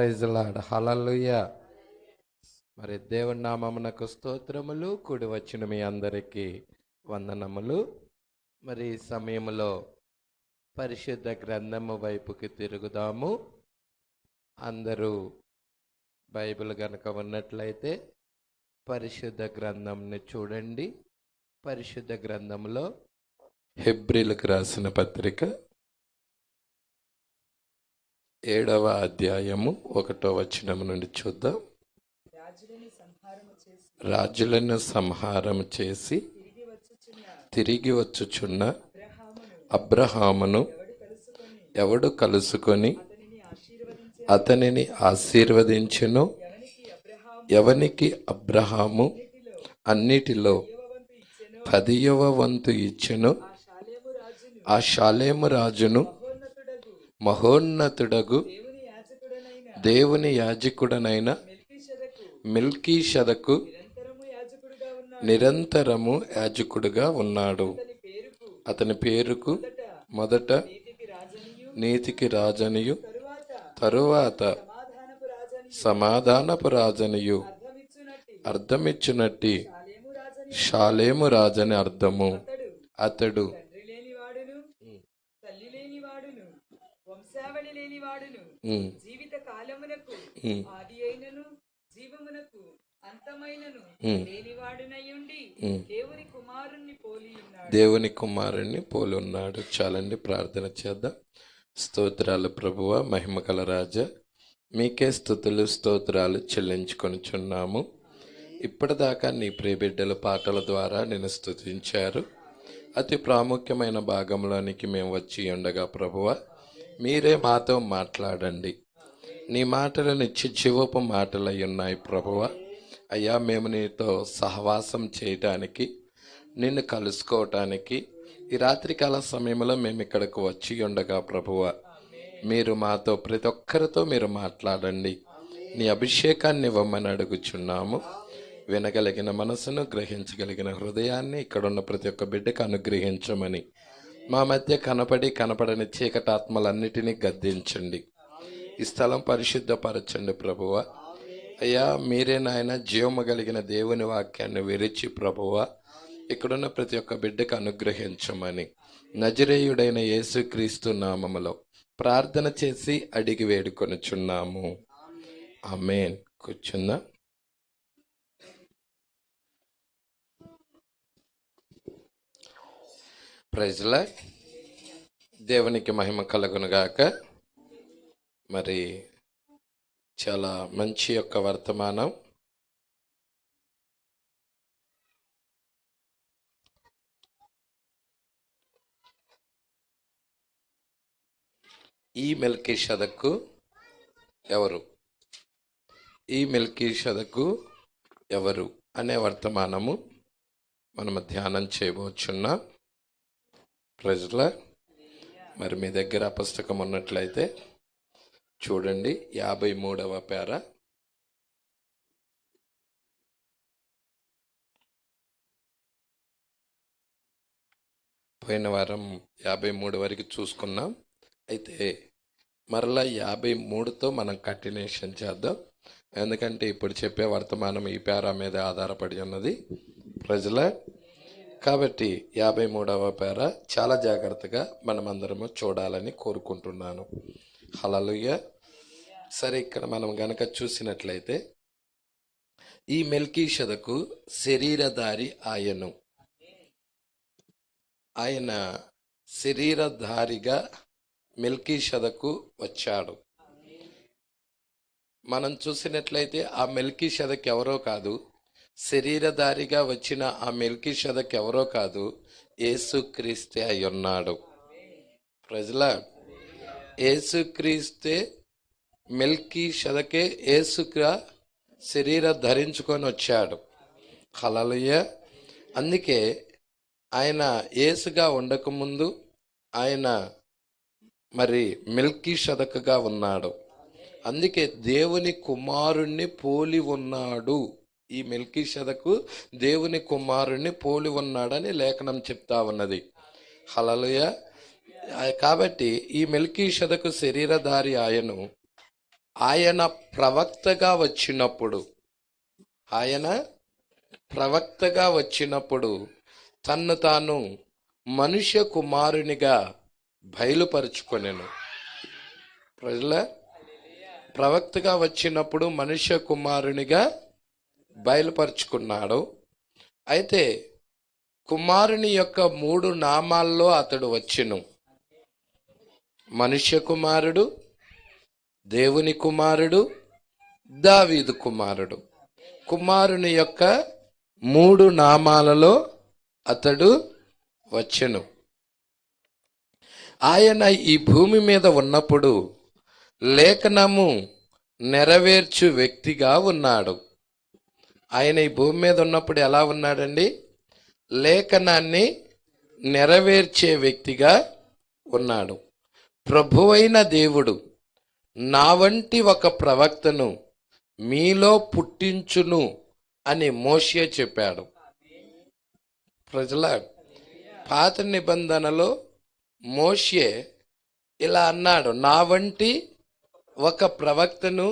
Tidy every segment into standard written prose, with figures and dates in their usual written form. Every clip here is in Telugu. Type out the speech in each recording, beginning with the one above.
Praise lord. హల్లెలూయా. మరి దేవుని నామమునకు స్తోత్రములు. కూడి వచ్చిన మీ అందరికీ వందనములు. మరి ఈ సమయంలో పరిశుద్ధ గ్రంథము వైపుకి తిరుగుదాము. అందరూ బైబిల్ గనక ఉన్నట్లయితే పరిశుద్ధ గ్రంథంని చూడండి. పరిశుద్ధ గ్రంథంలో హెబ్రీలకు రాసిన పత్రిక 7వ అధ్యాయము 1వ వచనం నుండి చూద్దాం. రాజులను సంహారం చేసి తిరిగి వచ్చుచున్న అబ్రహామును ఎవడు కలుసుకొని అతనిని ఆశీర్వదించెనో, ఎవనికి అబ్రహాము అన్నిటిలో 10వ వంతు ఇచ్చెనో, ఆ షాలేము రాజును మహోన్నతుడగు దేవుని యాజకుడనైన మెల్కీషెదకు నిరంతరము యాజకుడుగా ఉన్నాడు. అతని పేరుకు మొదట నీతికి రాజనియు తరువాత సమాధానపు రాజనియు అర్థమిచ్చునట్టి షాలేము రాజని అర్థము. అతడు వంశావళి లేనివాడును, జీవిత కాలమునకు ఆది అయినను జీవమునకు అంతమైనను లేనివాడునయుండి దేవుని కుమారుణ్ణి పోలి ఉన్నాడు. చాలండి, ప్రార్థన చేద్దాం. స్తోత్రాలు ప్రభువా, మహిమ కల రాజా, మీకే స్తుతులు స్తోత్రాలు చెల్లించుకొనిచున్నాము. ఇప్పటిదాకా నీ ప్రియబిడ్డల పాటల ద్వారా నిన్ను స్తుతించారు. అతి ప్రాముఖ్యమైన భాగంలోనికి మేము వచ్చి ఉండగా ప్రభువా, మీరే మాతో మాట్లాడండి. నీ మాటలు నిత్య జీవపు మాటలై ఉన్నాయి ప్రభువా. అయ్యా, మేము నీతో సహవాసం చేయటానికి, నిన్ను కలుసుకోవటానికి ఈ రాత్రికాల సమయంలో మేము ఇక్కడికి వచ్చి ఉండగా ప్రభువా, మీరు మాతో ప్రతి ఒక్కరితో మీరు మాట్లాడండి. నీ అభిషేకాన్ని ఇవ్వమని అడుగుచున్నాము. వినగలిగిన మనసును, గ్రహించగలిగిన హృదయాన్ని ఇక్కడున్న ప్రతి ఒక్క బిడ్డకు అనుగ్రహించమని, మా మధ్య కనపడని చీకటాత్మలన్నిటినీ గద్దించండి. ఈ స్థలం పరిశుద్ధపరచండి ప్రభువా. అయ్యా, మీరే నాయన జీవము కలిగిన దేవుని వాక్యాన్ని విరిచి ప్రభువా ఇక్కడున్న ప్రతి ఒక్క బిడ్డకు అనుగ్రహించమని నజరేయుడైన యేసుక్రీస్తు నామములో ప్రార్థన చేసి అడిగి వేడుకొనుచున్నాము. ఆమేన్. కూర్చుందా. Praise lord. దేవునికి మహిమ కలుగునుగాక. మరి చాలా మంచి యొక్క వర్తమానం. ఈ మెల్కీషెదకు ఎవరు, ఈ మెల్కీషెదకు ఎవరు అనే వర్తమానము మనము ధ్యానం చేయబోచున్నాం. ప్రజల మరి మీ దగ్గర పుస్తకం ఉన్నట్లయితే చూడండి, 53వ పేర. పోయిన వారం 53 వరకు చూసుకున్నాం. అయితే మరలా 53తో మనం కంటిన్యూషన్ చేద్దాం. ఎందుకంటే ఇప్పుడు చెప్పే వర్తమానం ఈ పేర మీద ఆధారపడి ఉన్నది ప్రజల. కాబట్టి 53వ పేర చాలా జాగ్రత్తగా మనమందరము చూడాలని కోరుకుంటున్నాను. హల్లెలూయా. సరే, ఇక్కడ మనం గనక చూసినట్లయితే ఈ మెల్కీషెదకు శరీరధారి ఆయను. ఆయన శరీరధారిగా మెల్కీషెదకు వచ్చాడు. మనం చూసినట్లయితే ఆ మెల్కీషెదకు ఎవరో కాదు, శరీరధారిగా వచ్చిన ఆ మెల్కీషెదకు ఎవరో కాదు, యేసుక్రీస్తే అయి ఉన్నాడు. ప్రజల యేసుక్రీస్తే మెల్కీషెదకే యేసుగా శరీరం ధరించుకొని వచ్చాడు. హల్లెలూయా. అందుకే ఆయన యేసుగా ఉండకముందు ఆయన మరి మెల్కీషెదకుగా ఉన్నాడు. అందుకే దేవుని కుమారుణ్ణి పోలి ఉన్నాడు. ఈ మెల్కీషెదకు దేవుని కుమారుణ్ణి పోలి ఉన్నాడని లేఖనం చెప్తా ఉన్నది. హల్లెలూయా. కాబట్టి ఈ మెల్కీషెదకు శరీరధారి ఆయను, ఆయన ప్రవక్తగా వచ్చినప్పుడు తన్ను తాను మనుష్య కుమారునిగా బయలుపరుచుకొనెను. ప్రజల ప్రవక్తగా వచ్చినప్పుడు మనుష్య కుమారునిగా బయలుపరుచుకున్నాడు. అయితే కుమారుని యొక్క 3 నామాల్లో అతడు వచ్చెను. మనుష్య కుమారుడు, దేవుని కుమారుడు, దావీదు కుమారుడు. కుమారుని యొక్క 3 నామాలలో అతడు వచ్చెను. ఆయన ఈ భూమి మీద ఉన్నప్పుడు లేఖనము నెరవేర్చు వ్యక్తిగా ఉన్నాడు. ఆయన ఈ భూమి మీద ఉన్నప్పుడు ఎలా ఉన్నాడండి? లేఖనాన్ని నెరవేర్చే వ్యక్తిగా ఉన్నాడు. ప్రభువైన దేవుడు నా వంటి ఒక ప్రవక్తను మీలో పుట్టించును అని మోషే చెప్పాడు. ప్రజల పాత నిబంధనలో మోషే ఇలా అన్నాడు, నా వంటి ఒక ప్రవక్తను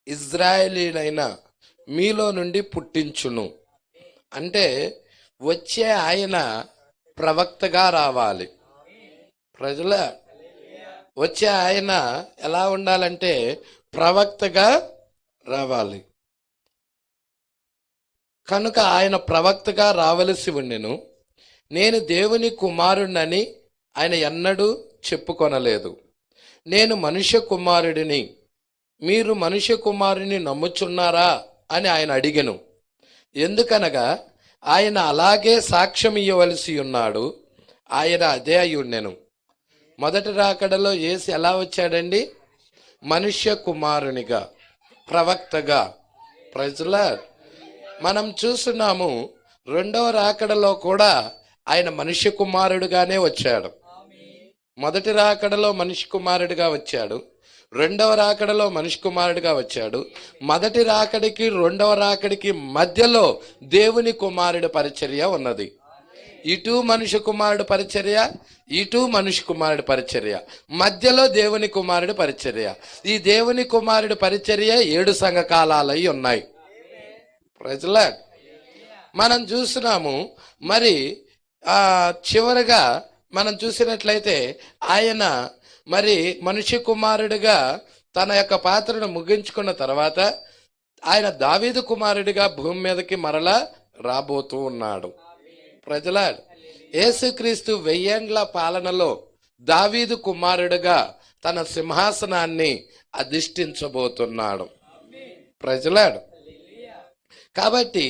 ఇజ్రాయేలీనైన మీలో నుండి పుట్టించును. అంటే వచ్చే ఆయన ప్రవక్తగా రావాలి. ప్రజల వచ్చే ఆయన ఎలా ఉండాలంటే ప్రవక్తగా రావాలి. కనుక ఆయన ప్రవక్తగా రావలసి ఉండెను. నేను దేవుని కుమారుడినని ఆయన ఎన్నడూ చెప్పుకొనలేదు. నేను మనుష్య కుమారుడిని, మీరు మనుష్య కుమారుని నమ్ముచున్నారా అని ఆయన అడిగెను. ఎందుకనగా ఆయన అలాగే సాక్ష్యం ఇవ్వవలసి ఉన్నాడు. ఆయన అదే అయి ఉండెను. మొదటి రాకడలో యేసు ఎలా వచ్చాడండి? మనుష్య కుమారునిగా, ప్రవక్తగా. ప్రజల మనం చూస్తున్నాము, 2వ రాకడలో కూడా ఆయన మనుష్య కుమారుడుగానే వచ్చాడు. మొదటి రాకడలో మనిషి కుమారుడిగా వచ్చాడు, 2వ రాకడలో మనిషి కుమారుడిగా వచ్చాడు. మొదటి రాకడికి 2వ రాకడికి మధ్యలో దేవుని కుమారుడి పరిచర్య ఉన్నది. ఇటు మనుష్య కుమారుడు పరిచర్య, ఇటు మనుష్య కుమారుడు పరిచర్య, మధ్యలో దేవుని కుమారుడు పరిచర్య. ఈ దేవుని కుమారుడు పరిచర్య 7 సంఘకాలాలై ఉన్నాయి. ప్రజల మనం చూస్తున్నాము. మరి చివరగా మనం చూసినట్లయితే ఆయన మరి మనుష్య కుమారుడిగా తన యొక్క పాత్రను ముగించుకున్న తర్వాత ఆయన దావీదు కుమారుడిగా భూమి మీదకి మరలా రాబోతూ ఉన్నాడు. ప్రజల యేసుక్రీస్తు 1000 ఏండ్ల పాలనలో దావీదు కుమారుడిగా తన సింహాసనాన్ని అధిష్ఠించబోతున్నాడు. ప్రజలాడు కాబట్టి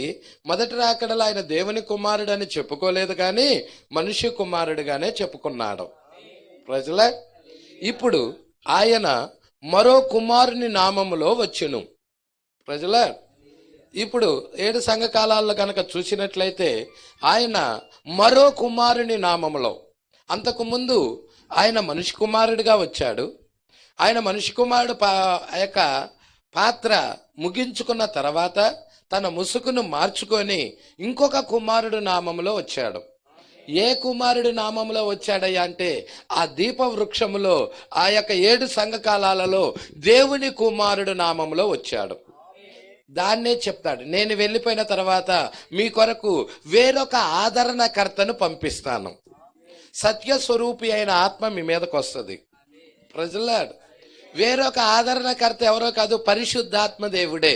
మొదటి రాకడలో ఆయన దేవుని కుమారుడు అని చెప్పుకోలేదు, కానీ మనుష్య కుమారుడిగానే చెప్పుకున్నాడు. ప్రజల ఇప్పుడు ఆయన మరో కుమారుని నామములో వచ్చెను. ప్రజల ఇప్పుడు 7 సంఘకాలాల్లో కనుక చూసినట్లయితే ఆయన మరో కుమారుని నామములో, అంతకుముందు ఆయన మనిషి కుమారుడిగా వచ్చాడు. ఆయన మనిషి కుమారుడు యొక్క పాత్ర ముగించుకున్న తర్వాత తన ముసుగును మార్చుకొని ఇంకొక కుమారుడు నామములో వచ్చాడు. ఏ కుమారుడి నామంలో వచ్చాడయ్యా అంటే ఆ దీప వృక్షములో ఆ యొక్క 7 సంఘకాలాలలో దేవుని కుమారుడు నామంలో వచ్చాడు. దాన్నే చెప్తాడు, నేను వెళ్ళిపోయిన తర్వాత మీ కొరకు వేరొక ఆదరణకర్తను పంపిస్తాను. సత్యస్వరూపి అయిన ఆత్మ మీ మీదకి వస్తుంది. ప్రజలాడు వేరొక ఆదరణకర్త ఎవరో కాదు, పరిశుద్ధాత్మ దేవుడే.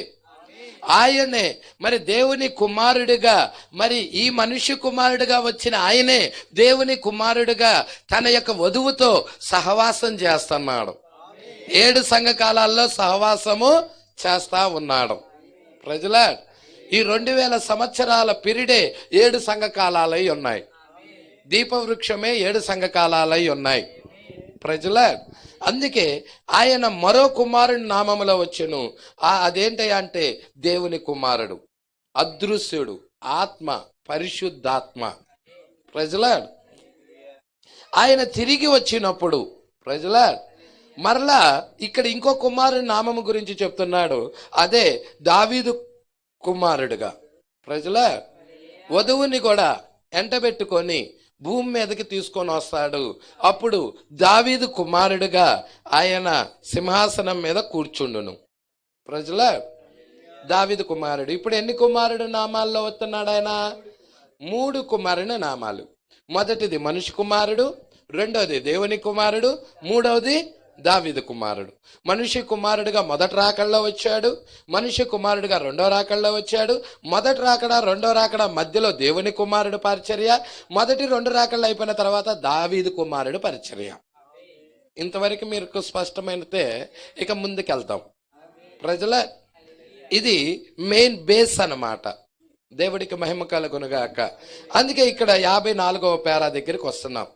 ఆయనే మరి దేవుని కుమారుడిగా, మరి ఈ మనుష్య కుమారుడిగా వచ్చిన ఆయనే దేవుని కుమారుడిగా తన యొక్క వధువుతో సహవాసం చేస్తున్నాడు. 7 సంఘకాలాల్లో సహవాసము చేస్తా ఉన్నాడు. ప్రజల ఈ 2000 సంవత్సరాల పీరియడే 7 సంఘకాలాలై ఉన్నాయి. దీపవృక్షమే 7 సంఘకాలాలై ఉన్నాయి. ప్రజల అందుకే ఆయన మరో కుమారుని నామములో వచ్చెను. అదేంటయ్యా అంటే దేవుని కుమారుడు, అదృశ్యుడు, ఆత్మ, పరిశుద్ధాత్మ. ప్రజల ఆయన తిరిగి వచ్చినప్పుడు ప్రజల మరలా ఇక్కడ ఇంకో కుమారుని నామము గురించి చెప్తున్నాడు. అదే దావీదు కుమారుడుగా. ప్రజల వధువుని కూడా ఎంటబెట్టుకొని భూమి మీదకి తీసుకొని వస్తాడు. అప్పుడు దావీదు కుమారుడుగా ఆయన సింహాసనం మీద కూర్చుండును. ప్రజల దావీదు కుమారుడు. ఇప్పుడు ఎన్ని కుమారుడు నామాల్లో వస్తున్నాడు ఆయన? 3 కుమారుని నామాలు. మొదటిది మనిషి కుమారుడు, రెండవది దేవుని కుమారుడు, మూడవది దావీదు కుమారుడు. మనిషి కుమారుడిగా మొదటి రాకడలో వచ్చాడు, మనిషి కుమారుడిగా రెండో రాకడలో వచ్చాడు. మొదటి రాకడ రెండో రాకడ మధ్యలో దేవుని కుమారుడు పరిచర్య, మొదటి 2 రాకడలు అయిపోయిన తర్వాత దావీదు కుమారుడు పరిచర్య. ఇంతవరకు మీకు స్పష్టమైనతే ఇక ముందుకెళ్తాం. ప్రజల ఇది మెయిన్ బేస్ అన్నమాట. దేవుడికి మహిమ కలుగునుగాక. అందుకే ఇక్కడ 54వ పేరా దగ్గరికి వస్తున్నాం.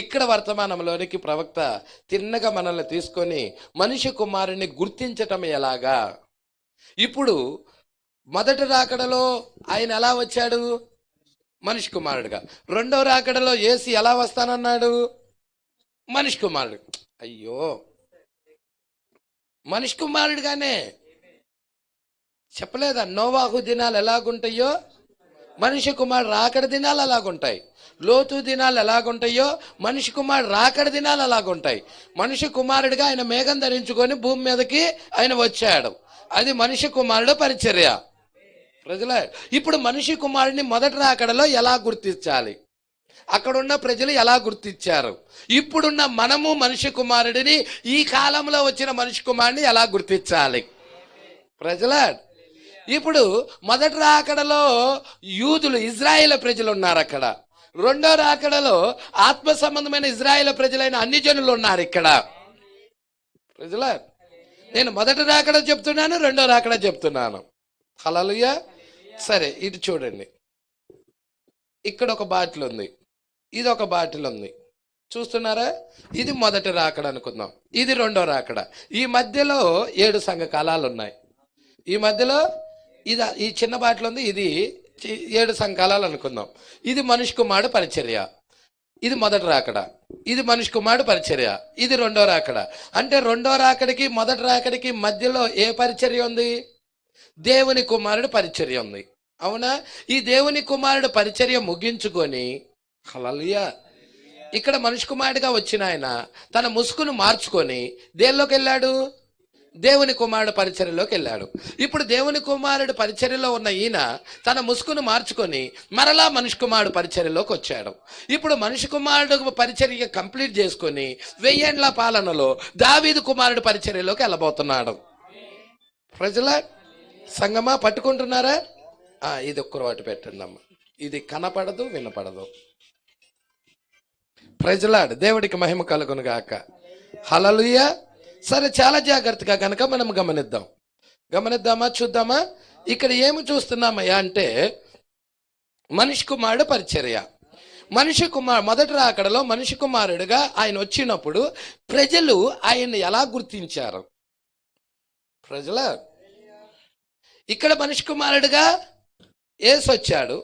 ఇక్కడ వర్తమానంలోనికి ప్రవక్త తిన్నగా మనల్ని తీసుకొని మనిషి కుమారుని గుర్తించటం ఎలాగా. ఇప్పుడు మొదటి రాకడలో ఆయన ఎలా వచ్చాడు? మనిషి కుమారుడుగా. రెండో రాకడలో యేసు ఎలా వస్తానన్నాడు? మనిషి కుమారుడు. అయ్యో, మనిషి కుమారుడుగానే చెప్పలేదా? నోవాహు దినాలు ఎలాగుంటాయో మనిషి కుమారుడు రాకడ దినాలు అలాగుంటాయి. లోతు దినాలు ఎలాగుంటాయో మనిషి కుమారుడు రాకడ దినాలు అలాగుంటాయి. మనిషి కుమారుడిగా ఆయన మేఘం ధరించుకొని భూమి మీదకి ఆయన వచ్చాడు. అది మనిషి కుమారుడు పరిచర్య. ప్రజల ఇప్పుడు మనిషి కుమారుడిని మొదటి రాకడలో ఎలా గుర్తించాలి? అక్కడున్న ప్రజలు ఎలా గుర్తించారు? ఇప్పుడున్న మనము మనిషి కుమారుడిని, ఈ కాలంలో వచ్చిన మనిషి కుమారుడిని ఎలా గుర్తించాలి? ప్రజల ఇప్పుడు మొదటి రాకడలో యూదులు, ఇజ్రాయేల్ ప్రజలు ఉన్నారు అక్కడ. రెండో రాకడలో ఆత్మ సంబంధమైన ఇజ్రాయేల్ ప్రజలైన అన్ని జనులు ఉన్నారు ఇక్కడ. ప్రజల నేను మొదటి రాకడ చెప్తున్నాను, రెండో రాకడ చెప్తున్నాను. హల్లెలూయా. సరే, ఇటు చూడండి. ఇక్కడ ఒక బాటిల్ ఉంది, ఇది ఒక బాటిల్ ఉంది, చూస్తున్నారా? ఇది మొదటి రాకడ అనుకుందాం, ఇది రెండో రాకడ. ఈ మధ్యలో 7 సంఘకాలాలు ఉన్నాయి. ఈ మధ్యలో ఈ చిన్న బాటిల్ ఉంది, ఇది 7 సంఘకాలాలు అనుకుందాం. ఇది మనిషి కుమారుడు పరిచర్య, ఇది మొదటి రాకడ. ఇది మనిషి కుమారుడు పరిచర్య, ఇది రెండో రాకడ. అంటే రెండో రాకడికి మొదటి రాకడికి మధ్యలో ఏ పరిచర్య ఉంది? దేవుని కుమారుడు పరిచర్య ఉంది. అవునా? ఈ దేవుని కుమారుడు పరిచర్య ముగించుకొని హల్లెలూయా ఇక్కడ మనిషి కుమారుడిగా వచ్చిన ఆయన తన ముసుగును మార్చుకొని దేనిలోకి వెళ్ళాడు? దేవుని కుమారుడు పరిచర్యలోకి వెళ్ళాడు. ఇప్పుడు దేవుని కుమారుడు పరిచర్యలో ఉన్న ఈయన తన ముసుగును మార్చుకొని మరలా మనిషి కుమారుడు పరిచర్యలోకి వచ్చాడు. ఇప్పుడు మనిషి కుమారుడు పరిచర్య కంప్లీట్ చేసుకొని 1000 ఏండ్ల పాలనలో దావీదు కుమారుడు పరిచర్యలోకి వెళ్ళబోతున్నాడు. ప్రజల సంగమా పట్టుకుంటున్నారా? ఇది ఒక్కరు వాటి పెట్టండి అమ్మ. ఇది కనపడదు, వినపడదు. ప్రజలాడు దేవుడికి మహిమ కలుగును గాక. హల్లెలూయా. సరే, చాలా జాగ్రత్తగా కనుక మనం గమనిద్దామా, చూద్దామా? ఇక్కడ ఏమి చూస్తున్నామయ్యా అంటే మనిషి కుమారుడు పరిచర్య. మొదటి రాకడలో మనిషి కుమారుడుగా ఆయన వచ్చినప్పుడు ప్రజలు ఆయన్ని ఎలా గుర్తించారు? ప్రజల ఇక్కడ మనిషి కుమారుడుగా యేసు వచ్చాడు,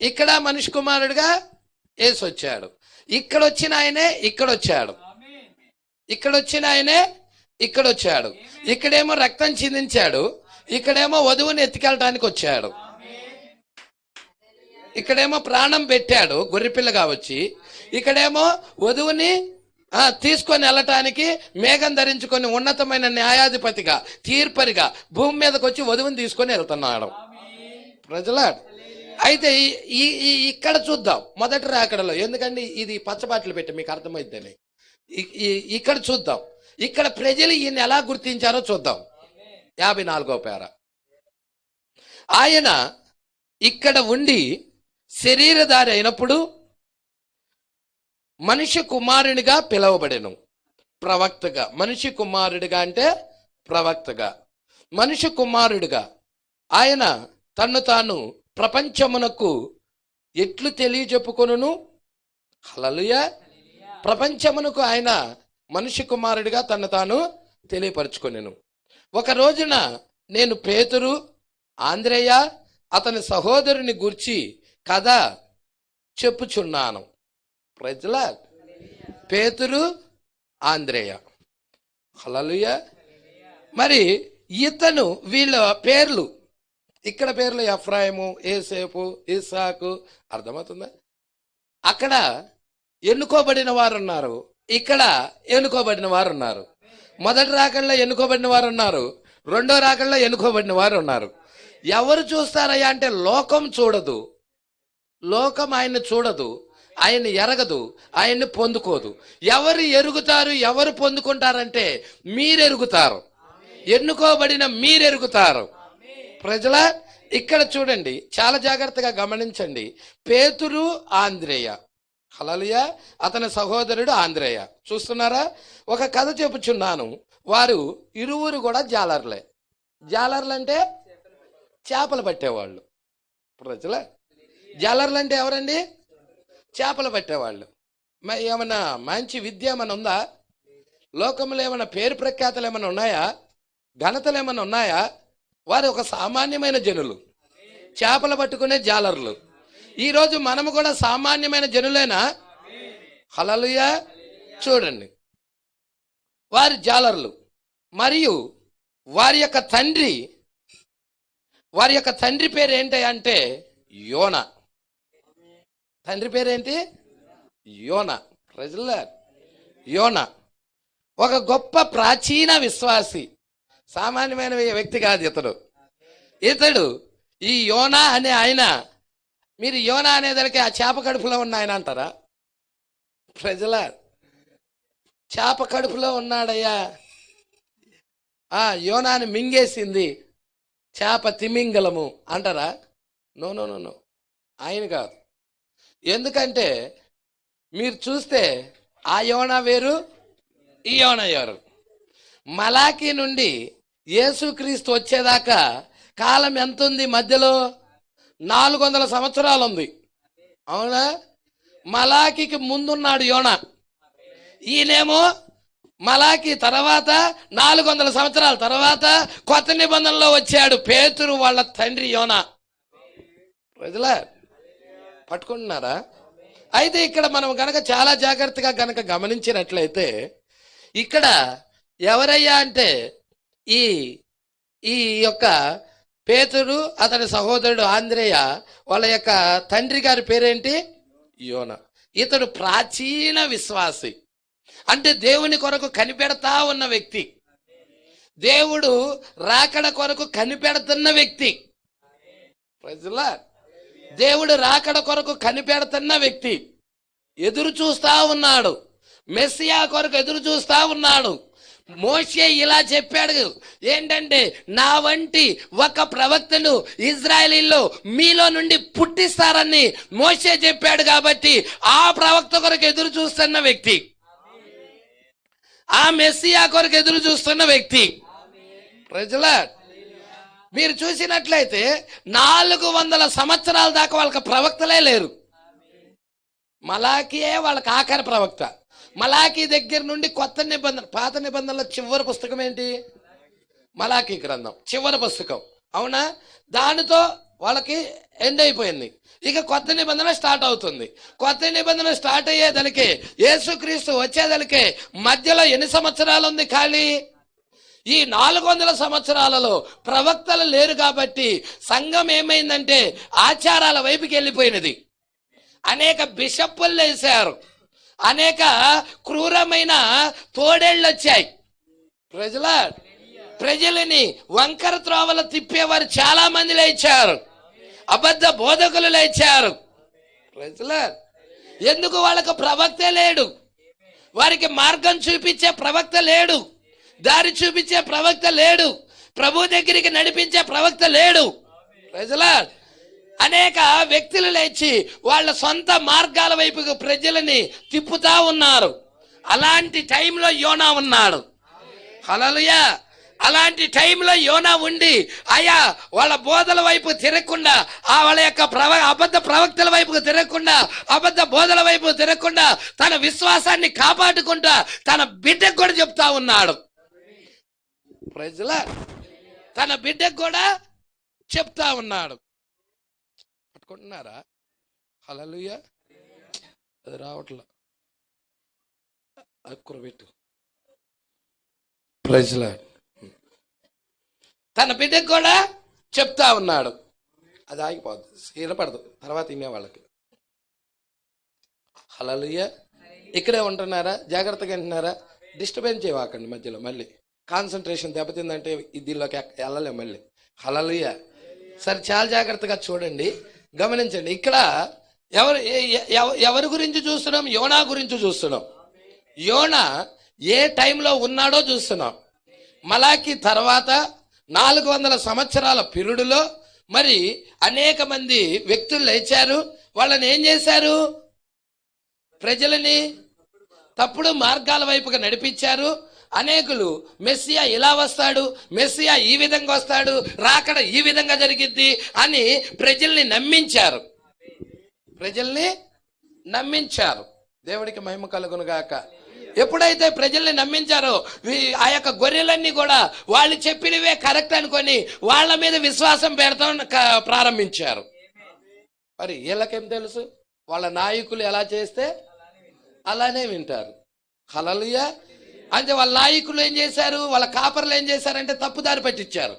ఇక్కడ మనిషి కుమారుడుగా యేసు వచ్చాడు. ఇక్కడ వచ్చిన ఆయనే ఇక్కడ వచ్చాడు, ఇక్కడ వచ్చిన ఆయనే ఇక్కడ వచ్చాడు. ఇక్కడేమో రక్తం చిందించాడు, ఇక్కడేమో వధువుని ఎత్తుకెళ్ళటానికి వచ్చాడు. ఇక్కడేమో ప్రాణం పెట్టాడు గొర్రెపిల్లగా వచ్చి, ఇక్కడేమో వధువుని తీసుకొని వెళ్ళటానికి మేఘం ధరించుకొని ఉన్నతమైన న్యాయాధిపతిగా, తీర్పరిగా భూమి మీదకి వచ్చి వధువుని తీసుకొని వెళ్తున్నాడు. ప్రజల అయితే ఇక్కడ చూద్దాం మొదటి రాకడలో. ఎందుకంటే ఇది పచ్చబాట్లు పెట్టి మీకు అర్థమైద్దని. ఇక్కడ చూద్దాం, ఇక్కడ ప్రజలు ఈయన ఎలా గుర్తించారో చూద్దాం. 54వ పేరా. ఆయన ఇక్కడ ఉండి శరీరధారి అయినప్పుడు మనిషి కుమారునిగా పిలువబడెను. ప్రవక్తగా, మనిషి కుమారుడిగా అంటే ప్రవక్తగా, మనిషి కుమారుడిగా ఆయన తన్ను తాను ప్రపంచమునకు ఎట్లు తెలియజెప్పుకొనును? హల్లెలూయా. ప్రపంచమునకు ఆయన మనిషి కుమారుడిగా తన్ను తాను తెలియపరుచుకొనెను. ఒక రోజున నేను పేతురు, ఆంద్రేయ అతని సహోదరుని గూర్చి కథ చెప్పుచున్నాను. ప్రజల పేతురు, ఆంద్రేయ. హల్లెలూయా. మరి ఇతను వీళ్ళ పేర్లు, ఇక్కడ పేర్లు ఎఫ్రాయిము, ఏసేపు, ఇస్సాకు. అర్థమవుతుందా? అక్కడ ఎన్నుకోబడిన వారు ఉన్నారు, ఇక్కడ ఎన్నుకోబడిన వారు ఉన్నారు. మొదటి రాకడలో ఎన్నుకోబడిన వారు ఉన్నారు, రెండో రాకడలో ఎన్నుకోబడిన వారు ఉన్నారు. ఎవరు చూస్తారయ్యా అంటే లోకం చూడదు, లోకం ఆయన్ని చూడదు, ఆయన్ని ఎరగదు, ఆయన్ని పొందుకోదు. ఎవరు ఎరుగుతారు, ఎవరు పొందుకుంటారంటే మీరెరుగుతారు, ఎన్నుకోబడిన మీరెరుగుతారు. ప్రజల ఇక్కడ చూడండి, చాలా జాగ్రత్తగా గమనించండి. పేతురు, ఆంద్రేయ, హల్లెలూయా, అతని సహోదరుడు ఆంద్రేయ. చూస్తున్నారా? ఒక కథ చెప్పుచున్నాను. వారు ఇరువురు కూడా జాలర్లే. జాలర్లు అంటే చేపలు పట్టేవాళ్ళు. ప్రజల జాలర్లు అంటే ఎవరండి? చేపలు పట్టేవాళ్ళు. ఏమన్నా మంచి విద్య ఏమైనా ఉందా? లోకంలో ఏమైనా పేరు ప్రఖ్యాతలు ఏమైనా ఉన్నాయా? ఘనతలు ఏమైనా ఉన్నాయా? వారు ఒక సామాన్యమైన జనులు, చేపలు పట్టుకునే జాలర్లు. ఈరోజు మనము కూడా సామాన్యమైన జనులేనా? హల్లెలూయా. చూడండి, వారి జాలర్లు. మరియు వారి యొక్క తండ్రి పేరు ఏంటి అంటే యోనా. తండ్రి పేరేంటి? యోనా. ప్రజల యోనా ఒక గొప్ప ప్రాచీన విశ్వాసి, సామాన్యమైన వ్యక్తి కాదు ఇతడు. ఈ యోనా అనే ఆయన, మీరు యోనా అనేదానికి ఆ చేప కడుపులో ఉన్న ఆయన అంటారా? ప్రజల చేప కడుపులో ఉన్నాడయ్యా, ఆ యోనాని మింగేసింది చేప తిమింగలము అంటారా? నో నో నో నో, ఆయన కాదు. ఎందుకంటే మీరు చూస్తే ఆ యోనా వేరు, ఈ యోనా వేరు. మలాకి నుండి యేసుక్రీస్తు వచ్చేదాకా కాలం ఎంత ఉంది? మధ్యలో 400 సంవత్సరాలు ఉంది. అవునా? మలాకికి ముందున్నాడు యోనా. ఈయనేమో మలాకి తర్వాత 400 సంవత్సరాల తర్వాత కొత్త నిబంధనలో వచ్చాడు పేతురు వాళ్ళ తండ్రి యోనా. ప్రజల పట్టుకుంటున్నారా? అయితే ఇక్కడ మనం గనక చాలా జాగ్రత్తగా గనక గమనించినట్లయితే ఇక్కడ ఎవరయ్యా అంటే ఈ యొక్క పేతురు, అతని సహోదరుడు ఆంద్రేయ, వాళ్ళ యొక్క తండ్రి గారి పేరేంటి? యోనా. ఇతడు ప్రాచీన విశ్వాసి, అంటే దేవుని కొరకు కనిపెడతా ఉన్న వ్యక్తి, దేవుడు రాకడ కొరకు కనిపెడుతున్న వ్యక్తి. ప్రజలా, దేవుడు రాకడ కొరకు కనిపెడుతున్న వ్యక్తి, ఎదురు చూస్తా ఉన్నాడు, మెస్సియా కొరకు ఎదురు చూస్తా ఉన్నాడు. మోషే ఇలా చెప్పాడు ఏంటంటే, నా వంటి ఒక ప్రవక్తను ఇజ్రాయేలీల్లో మీలో నుండి పుట్టిస్తారని మోషే చెప్పాడు. కాబట్టి ఆ ప్రవక్త కొరకు ఎదురు చూస్తున్న వ్యక్తి, ఆ మెస్సియా కొరకు ఎదురు చూస్తున్న వ్యక్తి. ప్రజలా, మీరు చూసినట్లయితే 400 సంవత్సరాల దాకా వాళ్ళకి ప్రవక్తలే లేరు. మలాకియే వాళ్ళకి ఆఖరి ప్రవక్త. మలాకి దగ్గర నుండి కొత్త నిబంధన, పాత నిబంధనలో చివరి పుస్తకం ఏంటి? మలాకి గ్రంథం చివరి పుస్తకం. అవునా? దానితో వాళ్ళకి ఎండ్ అయిపోయింది. ఇక కొత్త నిబంధన స్టార్ట్ అవుతుంది. కొత్త నిబంధన స్టార్ట్ అయ్యేదలికే, యేసుక్రీస్తు వచ్చేదలికే మధ్యలో ఎన్ని సంవత్సరాలు ఉంది ఖాళీ? ఈ 400 సంవత్సరాలలో ప్రవక్తలు లేరు. కాబట్టి సంఘం ఏమైందంటే ఆచారాల వైపుకి వెళ్ళిపోయినది. అనేక బిషప్పులు వేశారు, అనేక క్రూరమైన తోడేళ్ళు వచ్చాయి. ప్రజలని వంకర త్రోవలు తిప్పేవారు చాలా మంది లేచారు, అబద్ధ బోధకులు లేచారు. ఎందుకు? వాళ్ళకు ప్రవక్త లేడు, వారికి మార్గం చూపించే ప్రవక్త లేడు, దారి చూపించే ప్రవక్త లేడు, ప్రభు దగ్గరికి నడిపించే ప్రవక్త లేడు. అనేక వ్యక్తులు లేచి వాళ్ళ సొంత మార్గాల వైపుకు ప్రజలని తిప్పుతా ఉన్నారు. అలాంటి టైంలో యోనా ఉన్నాడు. హల్లెలూయా. అలాంటి టైంలో యోనా ఉండి అయ్యా వాళ్ళ బోధల వైపు తిరగకుండా, వాళ్ళ యొక్క అబద్ధ ప్రవక్తల వైపుకు తిరగకుండా, అబద్ధ బోధల వైపు తిరగకుండా తన విశ్వాసాన్ని కాపాడుకుంటా తన బిడ్డకు కూడా చెప్తా ఉన్నాడు. తన బిడ్డకు కూడా చెప్తా ఉన్నాడు. పట్టుకుంటున్నారా? హల్లెలూయా. అది రావట్లా, అక్కుర పెట్టు. ప్రైజ్లా. తన బిడ్డకు కూడా చెప్తా ఉన్నాడు. అది ఆగిపోద్ది, వినపడదు తర్వాత ఇన్నే వాళ్ళకి. హల్లెలూయా. ఇక్కడే ఉంటున్నారా? జాగ్రత్తగా వింటున్నారా? డిస్టర్బెన్స్ చేయవాకండి మధ్యలో. మళ్ళీ కాన్సన్ట్రేషన్ దెబ్బతిందంటే దీనిలోకి వెళ్ళలేం మళ్ళీ. హల్లెలూయా. సరే, చాలా జాగ్రత్తగా చూడండి, గమనించండి. ఇక్కడ ఎవరి గురించి చూస్తున్నాం? యోనా గురించి చూస్తున్నాం. యోనా ఏ టైంలో ఉన్నాడో చూస్తున్నాం. మలాకి తర్వాత 400 సంవత్సరాల పీరియడ్లో మరి అనేక మంది వ్యక్తులు లేచారు. వాళ్ళని ఏం చేశారు? ప్రజలని తప్పుడు మార్గాల వైపుగా నడిపించారు. అనేకులు మెస్సియా ఇలా వస్తాడు, మెస్సియా ఈ విధంగా వస్తాడు, రాకడ ఈ విధంగా జరిగిద్ది అని ప్రజల్ని నమ్మించారు. దేవుడికి మహిమ కలుగును గాక. ఎప్పుడైతే ప్రజల్ని నమ్మించారో ఆ యొక్క గొర్రెలన్నీ కూడా వాళ్ళు చెప్పినవే కరెక్ట్ అనుకొని వాళ్ళ మీద విశ్వాసం పెడతాం ప్రారంభించారు. మరి వీళ్ళకేం తెలుసు? వాళ్ళ నాయకులు ఎలా చేస్తే అలానే వింటారు. హల్లెలూయా. అంటే వాళ్ళ నాయకులు ఏం చేశారు? వాళ్ళ కాపర్లు ఏం చేశారంటే తప్పుదారి పట్టించారు.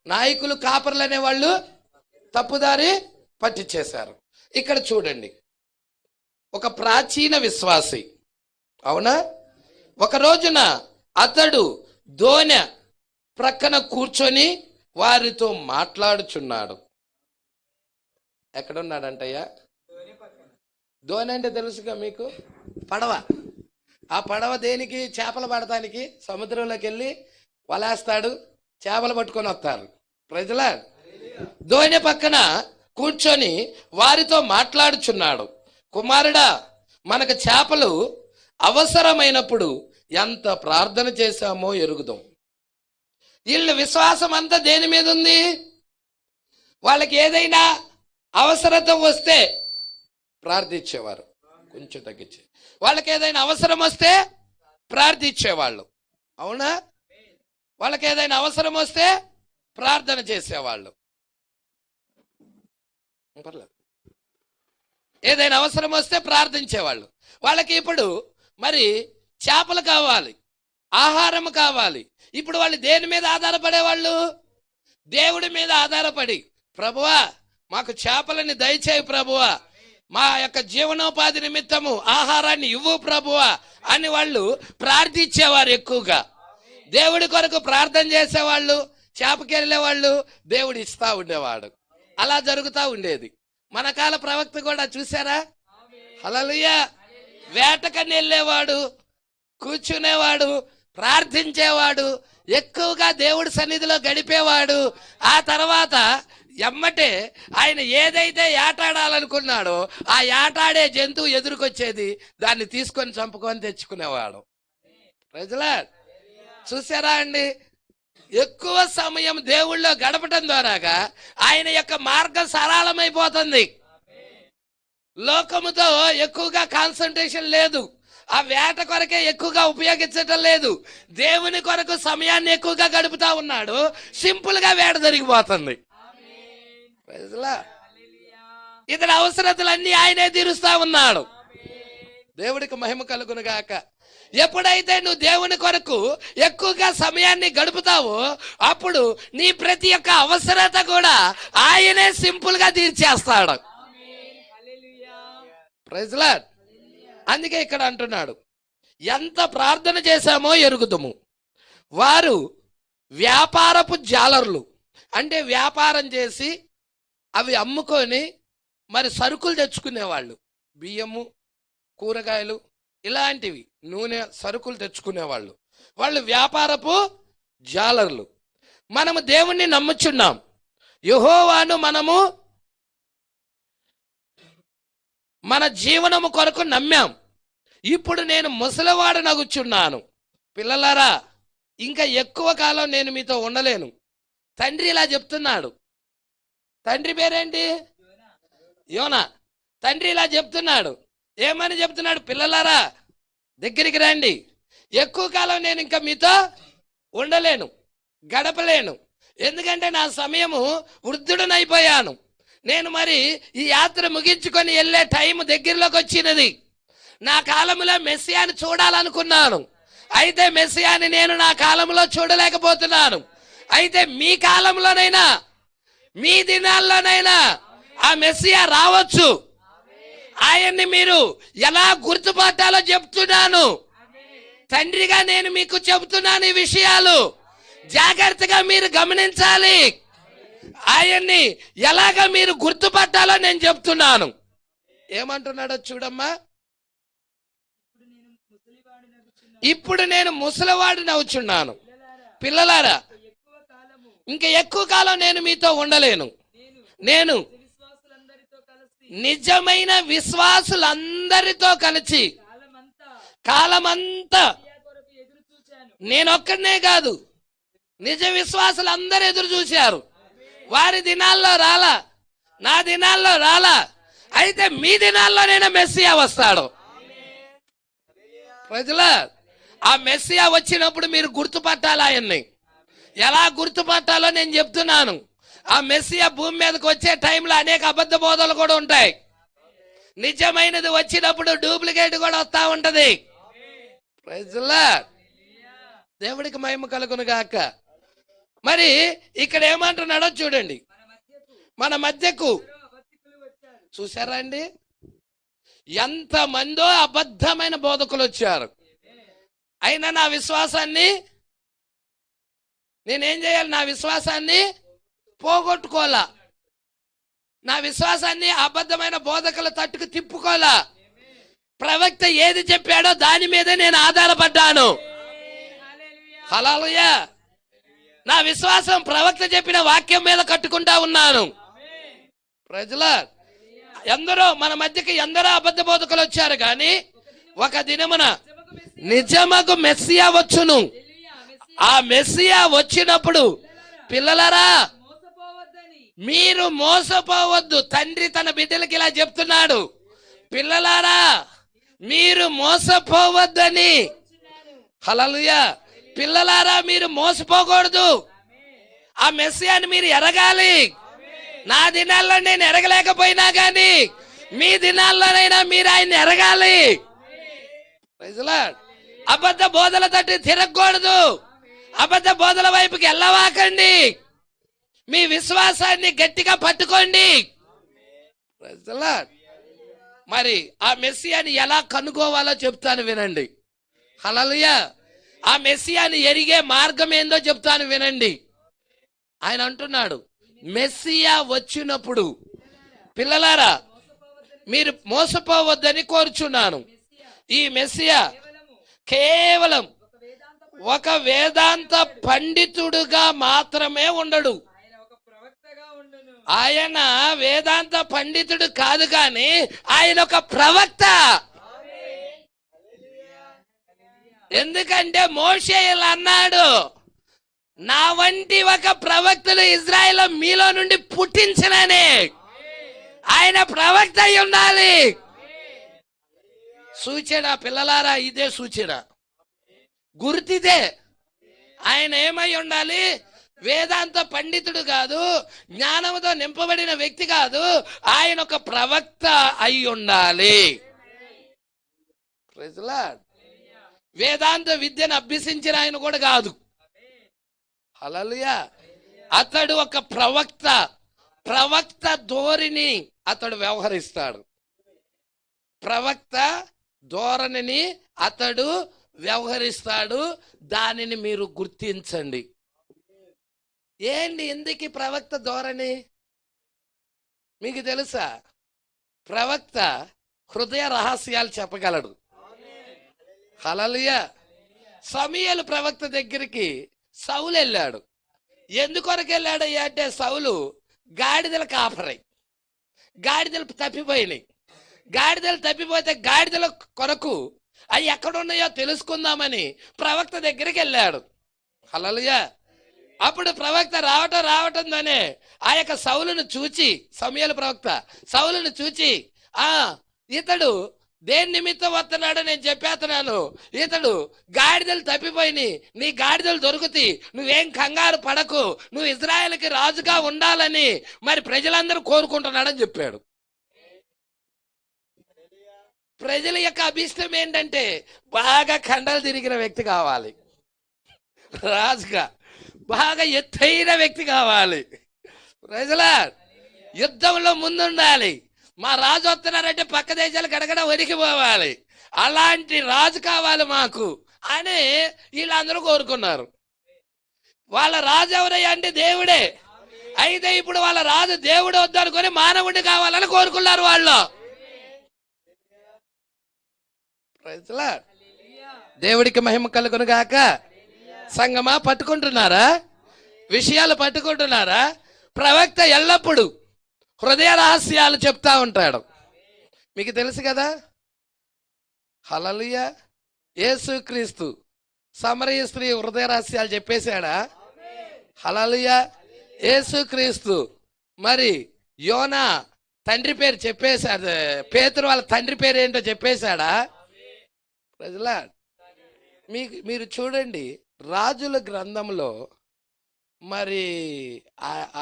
నాయకులు, కాపర్లు అనేవాళ్ళు తప్పుదారి పట్టించేశారు. ఇక్కడ చూడండి, ఒక ప్రాచీన విశ్వాసి, అవునా, ఒక రోజున అతడు దోణె ప్రక్కన కూర్చొని వారితో మాట్లాడుచున్నాడు. ఎక్కడున్నాడంటయ్యా? దోణె అంటే తెలుసుగా మీకు, పడవ. ఆ పడవ దేనికి? చేపలు పడటానికి. సముద్రంలోకి వెళ్ళి వలేస్తాడు, చేపలు పట్టుకొని వస్తారు ప్రజల. దోణె పక్కన కూర్చొని వారితో మాట్లాడుచున్నాడు. కుమారుడా, మనకు చేపలు అవసరమైనప్పుడు ఎంత ప్రార్థన చేశామో ఎరుగుదాం. వీళ్ళ విశ్వాసం అంతా దేని మీద ఉంది? వాళ్ళకి ఏదైనా అవసరత వస్తే ప్రార్థించేవారు. కొంచెం తగ్గించి, వాళ్ళకి ఏదైనా అవసరం వస్తే ప్రార్థించేవాళ్ళు, అవునా? వాళ్ళకి ఏదైనా అవసరం వస్తే ప్రార్థన చేసేవాళ్ళు. పర్లేదు, ఏదైనా అవసరం వస్తే ప్రార్థించేవాళ్ళు. వాళ్ళకి ఇప్పుడు మరి చేపలు కావాలి, ఆహారం కావాలి. ఇప్పుడు వాళ్ళు దేని మీద ఆధారపడేవాళ్ళు? దేవుడి మీద ఆధారపడి, ప్రభువా మాకు చేపలని దయచేయి ప్రభువా, మా యొక్క జీవనోపాధి నిమిత్తము ఆహారాన్ని ఇవ్వు ప్రభువా అని వాళ్ళు ప్రార్థించేవారు. ఎక్కువగా దేవుడి కొరకు ప్రార్థన చేసేవాళ్ళు, చేపకెళ్ళేవాళ్ళు, దేవుడు ఇస్తా ఉండేవాడు. అలా జరుగుతూ ఉండేది. మన కాల ప్రవక్త కూడా చూసారా? హల్లెలూయా. వేటకని వెళ్ళేవాడు, కూర్చునేవాడు, ప్రార్థించేవాడు, ఎక్కువగా దేవుడి సన్నిధిలో గడిపేవాడు. ఆ తర్వాత ఎమ్మటే ఆయన ఏదైతే ఏటాడాలనుకున్నాడో ఆ ఏటాడే జంతువు ఎదురుకొచ్చేది, దాన్ని తీసుకొని చంపుకొని తెచ్చుకునేవాడు. ప్రజలా చూసారా అండి? ఎక్కువ సమయం దేవుళ్ళో గడపటం ద్వారాగా ఆయన యొక్క మార్గం సరళమైపోతుంది. లోకముతో ఎక్కువగా కాన్సన్ట్రేషన్ లేదు, ఆ వేట కొరకే ఎక్కువగా ఉపయోగించటం లేదు, దేవుని కొరకు సమయాన్ని ఎక్కువగా గడుపుతా ఉన్నాడు. సింపుల్ గా వేట జరిగిపోతుంది. ఇతని అవసరతలన్నీ ఆయనే తీరుస్తా ఉన్నాడు. దేవుడికి మహిమ కలుగును గాక. ఎప్పుడైతే నువ్వు దేవుని కొరకు ఎక్కువగా సమయాన్ని గడుపుతావో అప్పుడు నీ ప్రతి ఒక్క అవసరత కూడా ఆయనే సింపుల్ గా తీర్చేస్తాడు. Praise lord. అందుకే ఇక్కడ అంటున్నాడు, ఎంత ప్రార్థన చేశామో ఎరుగుదుము. వారు వ్యాపారపు జాలర్లు, అంటే వ్యాపారం చేసి అవి అమ్ముకొని మరి సరుకులు తెచ్చుకునేవాళ్ళు. బియ్యము, కూరగాయలు, ఇలాంటివి, నూనె, సరుకులు తెచ్చుకునేవాళ్ళు. వాళ్ళు వ్యాపారపు జాలర్లు. మనము దేవుణ్ణి నమ్ముచున్నాం, యెహోవాను మనము మన జీవనము కొరకు నమ్మాం. ఇప్పుడు నేను ముసలివాడనగుచున్నాను. పిల్లలారా, ఇంకా ఎక్కువ కాలం నేను మీతో ఉండలేను. తండ్రి ఇలా చెప్తున్నాడు. తండ్రి పేరేంటి? యోనా. తండ్రి ఇలా చెప్తున్నాడు. ఏమని చెప్తున్నాడు? పిల్లలారా దగ్గరికి రండి, ఎక్కువ కాలం నేను ఇంకా మీతో ఉండలేను, గడపలేను. ఎందుకంటే నా సమయము వృద్ధుడనైపోయాను. నేను మరి ఈ యాత్ర ముగించుకొని వెళ్ళే టైం దగ్గరలోకి వచ్చినది. నా కాలంలో మెస్సియాని చూడాలనుకున్నాను, అయితే మెస్సియాని నేను నా కాలంలో చూడలేకపోతున్నాను. అయితే మీ కాలంలోనైనా, మీ దినాల్లోనైనా ఆ మెస్సియా రావచ్చు. ఆయన్ని మీరు ఎలా గుర్తుపట్టాలో చెప్తున్నాను. తండ్రిగా నేను మీకు చెబుతున్నాను ఈ విషయాలు జాగ్రత్తగా మీరు గమనించాలి. ఆయన్ని ఎలాగ మీరు గుర్తుపట్టాలో నేను చెప్తున్నాను. ఏమంటున్నాడో చూడమ్మా. ఇప్పుడు నేను ముసలివాడిని అవుచున్నాను. పిల్లలారా, ఇంకా ఎక్కువ కాలం నేను మీతో ఉండలేను. నేను నిజమైన విశ్వాసులందరితో కలిసి కాలమంతా నేనొక్కడనే కాదు, నిజ విశ్వాసులందరూ ఎదురు చూశారు. వారి దినాల్లో రాలా, నా దినాల్లో రాలా. అయితే మీ దినాల్లో నేను మెస్సియా వస్తాడు. ప్రజల ఆ మెస్సియా వచ్చినప్పుడు మీరు గుర్తుపట్టాలి. ఆయన్ని ఎలా గుర్తుపట్టాలో నేను చెప్తున్నాను. ఆ మెస్సియా భూమి మీదకి వచ్చే టైంలో అనేక అబద్ధ బోధలు కూడా ఉంటాయి. నిజమైనది వచ్చినప్పుడు డూప్లికేట్ కూడా వస్తా ఉంటది. ప్రజల దేవుడికి మహిమ కలుగును గాక. మరి ఇక్కడ ఏమంటున్నాడో చూడండి. మన మధ్యకు చూసారా అండి, ఎంతమందో అబద్ధమైన బోధకులు వచ్చారు. అయినా నా విశ్వాసాన్ని నేనేం చేయాలి? నా విశ్వాసాన్ని పోగొట్టుకోలా, నా విశ్వాసాన్ని అబద్ధమైన బోధకుల తట్టుకు తిప్పుకోలా. ప్రవక్త ఏది చెప్పాడో దాని మీదే నేను ఆధారపడ్డాను. హల్లెలూయా. నా విశ్వాసం ప్రవక్త చెప్పిన వాక్యం మీద కట్టుకుంటా ఉన్నాను. ప్రజల ఎందరో మన మధ్యకి ఎందరో అబద్ధ బోధకులు వచ్చారు, కానీ ఒక దినమున నిజమగు మెస్సియా వచ్చును. ఆ మెస్సియా వచ్చినప్పుడు పిల్లలారా మీరు మోసపోవద్దు. తండ్రి తన బిడ్డలకి ఇలా చెప్తున్నాడు, పిల్లలారా మీరు మోసపోవద్దని. హల్లెలూయా. పిల్లలారా మీరు మోసపోకూడదు. ఆ మెస్సియాని మీరు ఎరగాలి. నా దినాల్లో నేను ఎరగలేకపోయినా కానీ మీ దినాల్లోనైనా మీరు ఆయన ఎరగాలి. అబద్ధ బోధల తట్టు తిరగకూడదు. అబద్ధ బోధల వైపుకి వెళ్ళవాకండి. మీ విశ్వాసాన్ని గట్టిగా పట్టుకోండి. మరి ఆ మెస్సియాని ఎలా కనుగోవాలో చెప్తాను వినండి. హల్లెలూయా. ఆ మెస్సియాని ఎరిగే మార్గం ఏందో చెప్తాను వినండి. ఆయన అంటున్నాడు, మెస్సియా వచ్చినప్పుడు పిల్లలారా మీరు మోసపోవద్దని కోరుచున్నాను. ఈ మెస్సియా కేవలం ఒక వేదాంత పండితుడుగా మాత్రమే ఉండడు. ఆయన వేదాంత పండితుడు కాదు, కానీ ఆయన ఒక ప్రవక్త. ఎందుకంటే మోషే ఇలా అన్నాడు, నా వంటి ఒక ప్రవక్తలు ఇజ్రాయెల్ మీలో నుండి పుట్టించనని. ఆయన ప్రవక్త అయి ఉండాలి. సూచన పిల్లలారా, ఇదే సూచన, గుర్తిదే. ఆయన ఏమై ఉండాలి? వేదాంత పండితుడు కాదు, జ్ఞానంతో నింపబడిన వ్యక్తి కాదు, ఆయన ఒక ప్రవక్త అయి ఉండాలి. వేదాంత విద్యను అభ్యసించిన ఆయన కూడా కాదు. హల్లెలూయా. అతడు ఒక ప్రవక్త. ప్రవక్త ధోరణి అతడు వ్యవహరిస్తాడు. ప్రవక్త ధోరణిని అతడు వ్యవహరిస్తాడు. దానిని మీరు గుర్తించండి. ఏంటి ఎందుకు ప్రవక్త ధోరణి? మీకు తెలుసా? ప్రవక్త హృదయ రహస్యాలు చెప్పగలడు. హల్లెలూయా. సమూయేలు ప్రవక్త దగ్గరికి సౌలు వెళ్ళాడు. ఎందుకొరకు వెళ్ళాడయ్యా అంటే, సౌలు గాడిదల కాపరి, గాడిదలు తప్పిపోయినాయి. గాడిదలు తప్పిపోతే గాడిదల కొరకు అవి ఎక్కడున్నాయో తెలుసుకుందామని ప్రవక్త దగ్గరికి వెళ్ళాడు. హల్లెలూయా. అప్పుడు ప్రవక్త రావటంతోనే ఆ యొక్క సౌలును చూచి, సమూయేలు ప్రవక్త సౌలును చూచి, ఇతడు దేని నిమిత్తం వస్తున్నాడో నేను చెప్పేస్తున్నాను. ఇతడు గాడిదలు తప్పిపోయి, నీ గాడిదలు దొరుకుతాయి, నువ్వేం కంగారు పడకు, నువ్వు ఇజ్రాయెల్కి రాజుగా ఉండాలని మరి ప్రజలందరూ కోరుకుంటున్నాడని చెప్పాడు. ప్రజల యొక్క అభిష్టం ఏంటంటే బాగా కండలు తిరిగిన వ్యక్తి కావాలి, రాజుగా బాగా ఎత్తైన వ్యక్తి కావాలి. ప్రజల యుద్ధంలో ముందుండాలి. మా రాజు వస్తున్నారంటే పక్క దేశాలు గడగడ వణికిపోవాలి. అలాంటి రాజు కావాలి మాకు అని వీళ్ళందరూ కోరుకున్నారు. వాళ్ళ రాజు ఎవరయ్యా అంటే దేవుడే. అయితే ఇప్పుడు వాళ్ళ రాజు దేవుడు వద్దనుకొని మానవుడిని కావాలని కోరుకున్నారు వాళ్ళు. Praise the Lord. దేవుడికి మహిమ కలుగును గాక. సంగమా పట్టుకుంటున్నారా? విషయాలు పట్టుకుంటున్నారా? ప్రవక్త ఎల్లప్పుడూ హృదయ రహస్యాలు చెప్తా ఉంటాడు. మీకు తెలుసు కదా, హల్లెలూయా. యేసుక్రీస్తు సమరయ స్త్రీ హృదయ రహస్యాలు చెప్పేశాడా? హల్లెలూయా. యేసుక్రీస్తు మరి యోనా తండ్రి పేరు చెప్పేశాడు. పేతురు వాళ్ళ తండ్రి పేరు ఏంటో చెప్పేశాడా? ప్రజలా మీరు చూడండి, రాజుల గ్రంథంలో మరి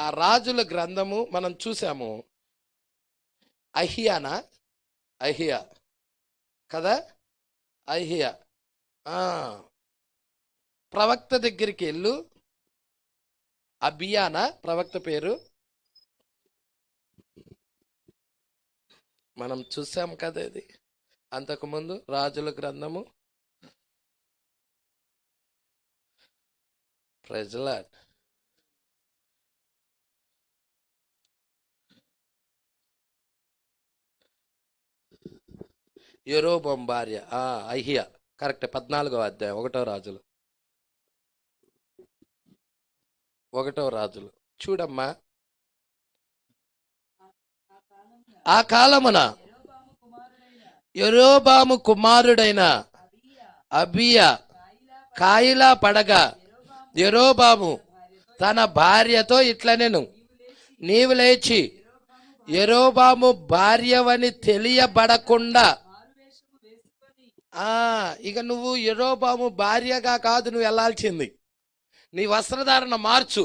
ఆ రాజుల గ్రంథము మనం చూసాము. అహియా కదా, అహియా ప్రవక్త దగ్గరికి వెళ్ళు. అబియానా ప్రవక్త పేరు మనం చూసాం కదా. ఇది అంతకుముందు రాజుల గ్రంథము. Praise the lord. యెరోబోము భార్య అహియా, కరెక్ట్. 14వ అధ్యాయం 1వ రాజులు. 1వ రాజులు చూడమ్మా. ఆ కాలమున యెరోబాము కుమారుడైన అబియా కాయిలా పడగా యెరోబాము తన భార్యతో ఇట్లనెను, నీవు లేచి యెరోబాము భార్యవని తెలియబడకుండా ఇక నువ్వు యెరోబాము భార్యగా కాదు నువ్వు వెళ్ళాల్సింది. నీ వస్త్రధారణ మార్చు.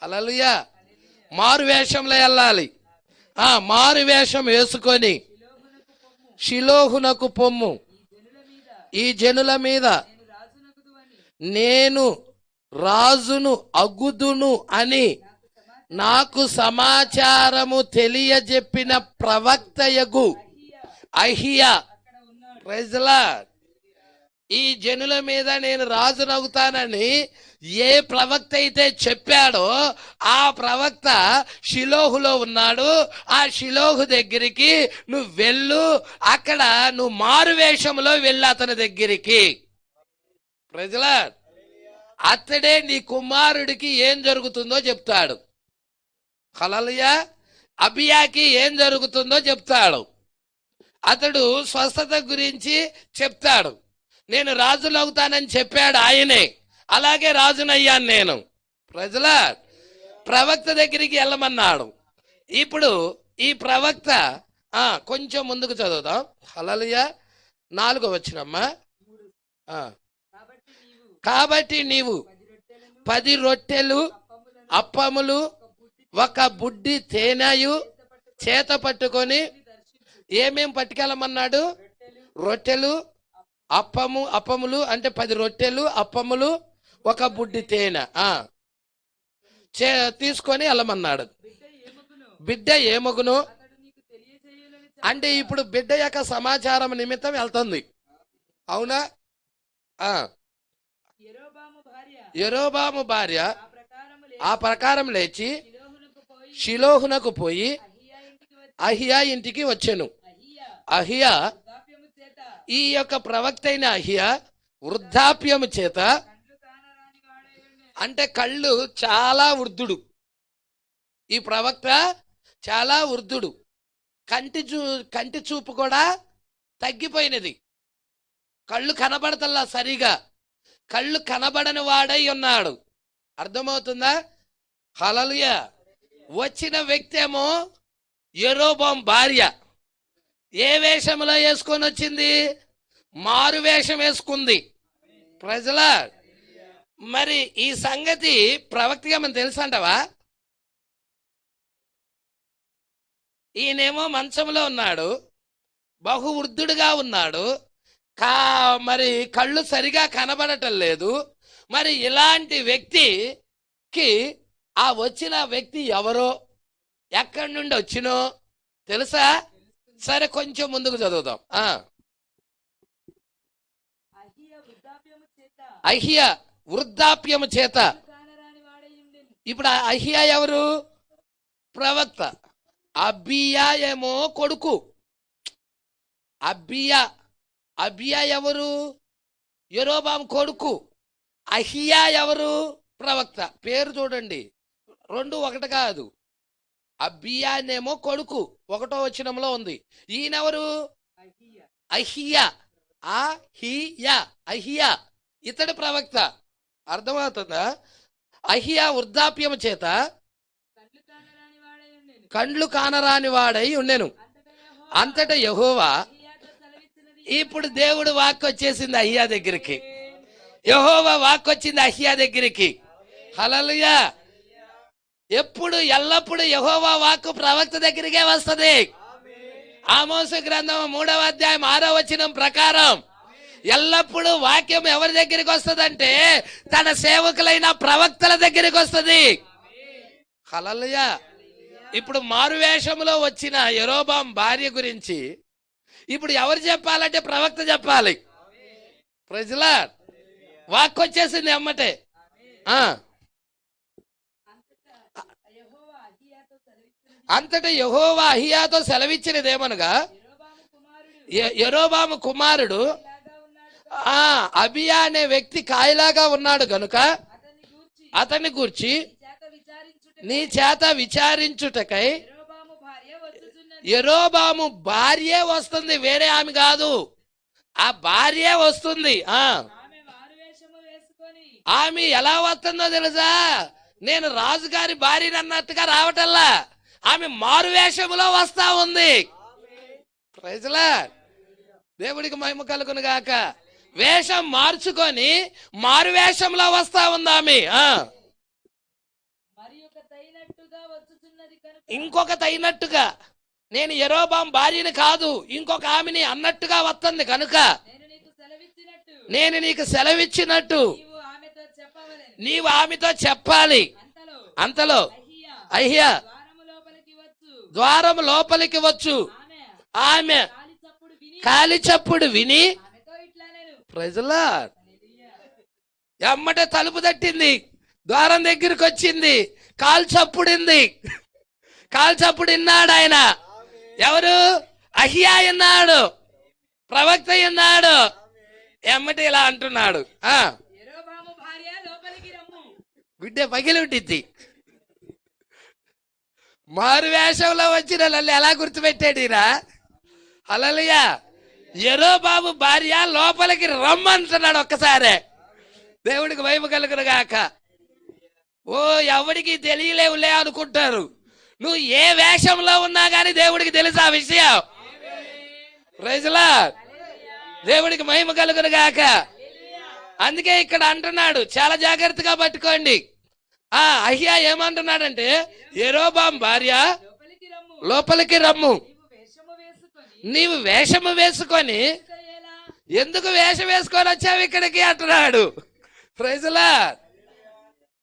హల్లెలూయా. మారు వేషంలో వెళ్ళాలి. మారు వేషం వేసుకొని షిలోహునకు పొమ్ము. ఈ జనుల మీద నేను రాజును అగుదును అని నాకు సమాచారము తెలియజెప్పిన ప్రవక్తయగు అహియా. Praise the lord. ఈ జనుల మీద నేను రాజునవుతానని ఏ ప్రవక్త అయితే చెప్పాడో ఆ ప్రవక్త షిలోహులో ఉన్నాడు. ఆ షిలోహు దగ్గరికి నువ్వు వెళ్ళు. అక్కడ నువ్వు మారు వేషంలో వెళ్ళు అతని దగ్గరికి. Praise the Lord. అతడే నీ కుమారుడికి ఏం జరుగుతుందో చెప్తాడు. హల్లెలూయా. అబియాకి ఏం జరుగుతుందో చెప్తాడు. అతడు స్వస్థత గురించి చెప్తాడు. నేను రాజులవుతానని చెప్పాడు ఆయనే, అలాగే రాజునయ్యాను నేను. Praise the Lord. ప్రవక్త దగ్గరికి వెళ్ళమన్నాడు. ఇప్పుడు ఈ ప్రవక్త కొంచెం ముందుకు చదువుదాం. హల్లెలూయా. 4వ వచనమ్మా. కాబట్టి నీవు 10 రొట్టెలు అప్పములు ఒక బుడ్డి తేనెయు చేత పట్టుకొని, ఏమేం పట్టుకెళ్ళమన్నాడు? రొట్టెలు అప్పములు అంటే 10 రొట్టెలు అప్పములు ఒక బుడ్డి తేనె తీసుకొని వెళ్ళమన్నాడు. బిడ్డ ఏమగును అంటే ఇప్పుడు బిడ్డ యొక్క సమాచారం నిమిత్తం వెళ్తుంది. అవునా? యెరోబాము భార్య ఆ ప్రకారం లేచి షిలోహునకు పోయి అహియా ఇంటికి వచ్చెను. అహియా ఈ యొక్క ప్రవక్త అయిన అహియా వృద్ధాప్యము చేత అంటే కళ్ళు చాలా వృద్ధుడు. ఈ ప్రవక్త చాలా వృద్ధుడు. కంటి చూపు కూడా తగ్గిపోయినది. కళ్ళు కనబడతల్లా సరిగా. కళ్ళు కనబడని వాడై ఉన్నాడు. అర్థమవుతుందా? హల్లెలూయా. వచ్చిన వ్యక్తి ఏమో యెరోబాము భార్య. ఏ వేషంలో వేసుకొని వచ్చింది? మారు వేషం వేసుకుంది. Praise the Lord. మరి ఈ సంగతి ప్రవక్తగా మనం తెలుసు అంటావా? ఈయనేమో మంచంలో ఉన్నాడు, బహు వృద్ధుడుగా ఉన్నాడు, మరి కళ్ళు సరిగా కనబడటం లేదు. మరి ఇలాంటి వ్యక్తికి ఆ వచ్చిన వ్యక్తి ఎవరో, ఎక్కడి నుండి వచ్చినో తెలుసా? సరే కొంచెం ముందుకు చదువుదాం. అహియా వృద్ధాప్యము చేత. ఇప్పుడు అహియా ఎవరు? ప్రవక్త. అబియా ఏమో కొడుకు. అబియా ఎవరు? యెరోబాము కొడుకు. అహియా ఎవరు? ప్రవక్త. పేరు చూడండి, రెండు ఒకటి కాదు. అబియానేమో కొడుకు, 1వ వచనంలో ఉంది. ఈయనెవరు? అహియా. అహియా ఇతడు ప్రవక్త. అర్థమవుతుందా? అహియా వృద్ధాప్యము చేత కండ్లు కానరాని వాడై ఉండెను. అంతటా యెహోవా, ఇప్పుడు దేవుడు వాక్కు వచ్చేసింది అహియా దగ్గరికి. యెహోవా వాక్కు వచ్చింది అహియా దగ్గరికి. హల్లెలూయా. ఎప్పుడు ఎల్లప్పుడు యెహోవా వాక్కు ప్రవక్త దగ్గరికే వస్తది. ఆమోసు గ్రంథం 3వ అధ్యాయం 6వ వచనం ప్రకారం ఎల్లప్పుడూ వాక్యం ఎవరి దగ్గరికి వస్తుందంటే తన సేవకులైన ప్రవక్తల దగ్గరికి వస్తుంది. హల్లెలూయా. ఇప్పుడు మారువేషంలో వచ్చిన యెరోబాం భార్య గురించి ఇప్పుడు ఎవరు చెప్పాలంటే ప్రవక్త చెప్పాలి. Praise the Lord. వాక్కు వచ్చేసింది అమ్మటే. అంతటా యెహోవా అహియాతో సెలవిచ్చినదేమనగా, యెరోబాము కుమారుడు అబియా అనే వ్యక్తి కాయలాగా ఉన్నాడు గనుక అతన్ని గూర్చి నీ చేత విచారించుటకై యెరోబాము భార్యే వస్తుంది, వేరే ఆమె కాదు. ఆ భార్యే వస్తుంది. ఆమె ఎలా వస్తుందో తెలుసా? నేను రాజుగారి భార్యని అన్నట్టుగా రావటల్లా, ఆమె మారువేషములో వస్తా ఉంది. Praise the Lord. దేవుడికి మహిమ కలుగును గాక. వేషం మార్చుకొని మారువేషంలో వస్తా ఉంది ఆమె. ఇంకొక తైనట్టుగా, నేను యెరోబాం భార్యని కాదు ఇంకొక ఆమెని అన్నట్టుగా వస్తుంది కనుక నేను నీకు సెలవిచ్చినట్టు నీవు ఆమెతో చెప్పాలి. అంతలో అహియా ద్వారం లోపలికి వచ్చు. ఆమె కాలి చప్పుడు విని, ప్రైజ్ ది లార్డ్, ఎమ్మటే తలుపు తట్టింది, ద్వారం దగ్గరికి వచ్చింది, కాలు చప్పుడింది. కాలు చప్పుడు విన్నాడు ఆయన. ఎవరు? అహియా విన్నాడు, ప్రవక్త విన్నాడు. ఎమ్మటి ఇలా అంటున్నాడు, గుడ్డే పగిలి ఉంటుంది. మారు వేషంలో వచ్చిన నన్ను ఎలా గుర్తుపెట్టాడు ఈయన? హల్లెలూయా. యెరోబాము భార్య లోపలికి రమ్మంటున్నాడు ఒక్కసారే. దేవుడికి మహిమ కలుగును గాక. ఓ ఎవడికి తెలియలేవులే అనుకుంటారు. నువ్వు ఏ వేషంలో ఉన్నా గానీ దేవుడికి తెలుసు ఆ విషయం. Praise the Lord. దేవుడికి మహిమ కలుగును గాక. అందుకే ఇక్కడ అంటున్నాడు, చాలా జాగ్రత్తగా పట్టుకోండి. అహియా ఏమంటున్నాడంటే, యెరోబాం భార్య లోపలికి రమ్ము. నీవు వేషము వేసుకొని, ఎందుకు వేషం వేసుకొని వచ్చావు ఇక్కడికి అంటున్నాడు. Praise the Lord.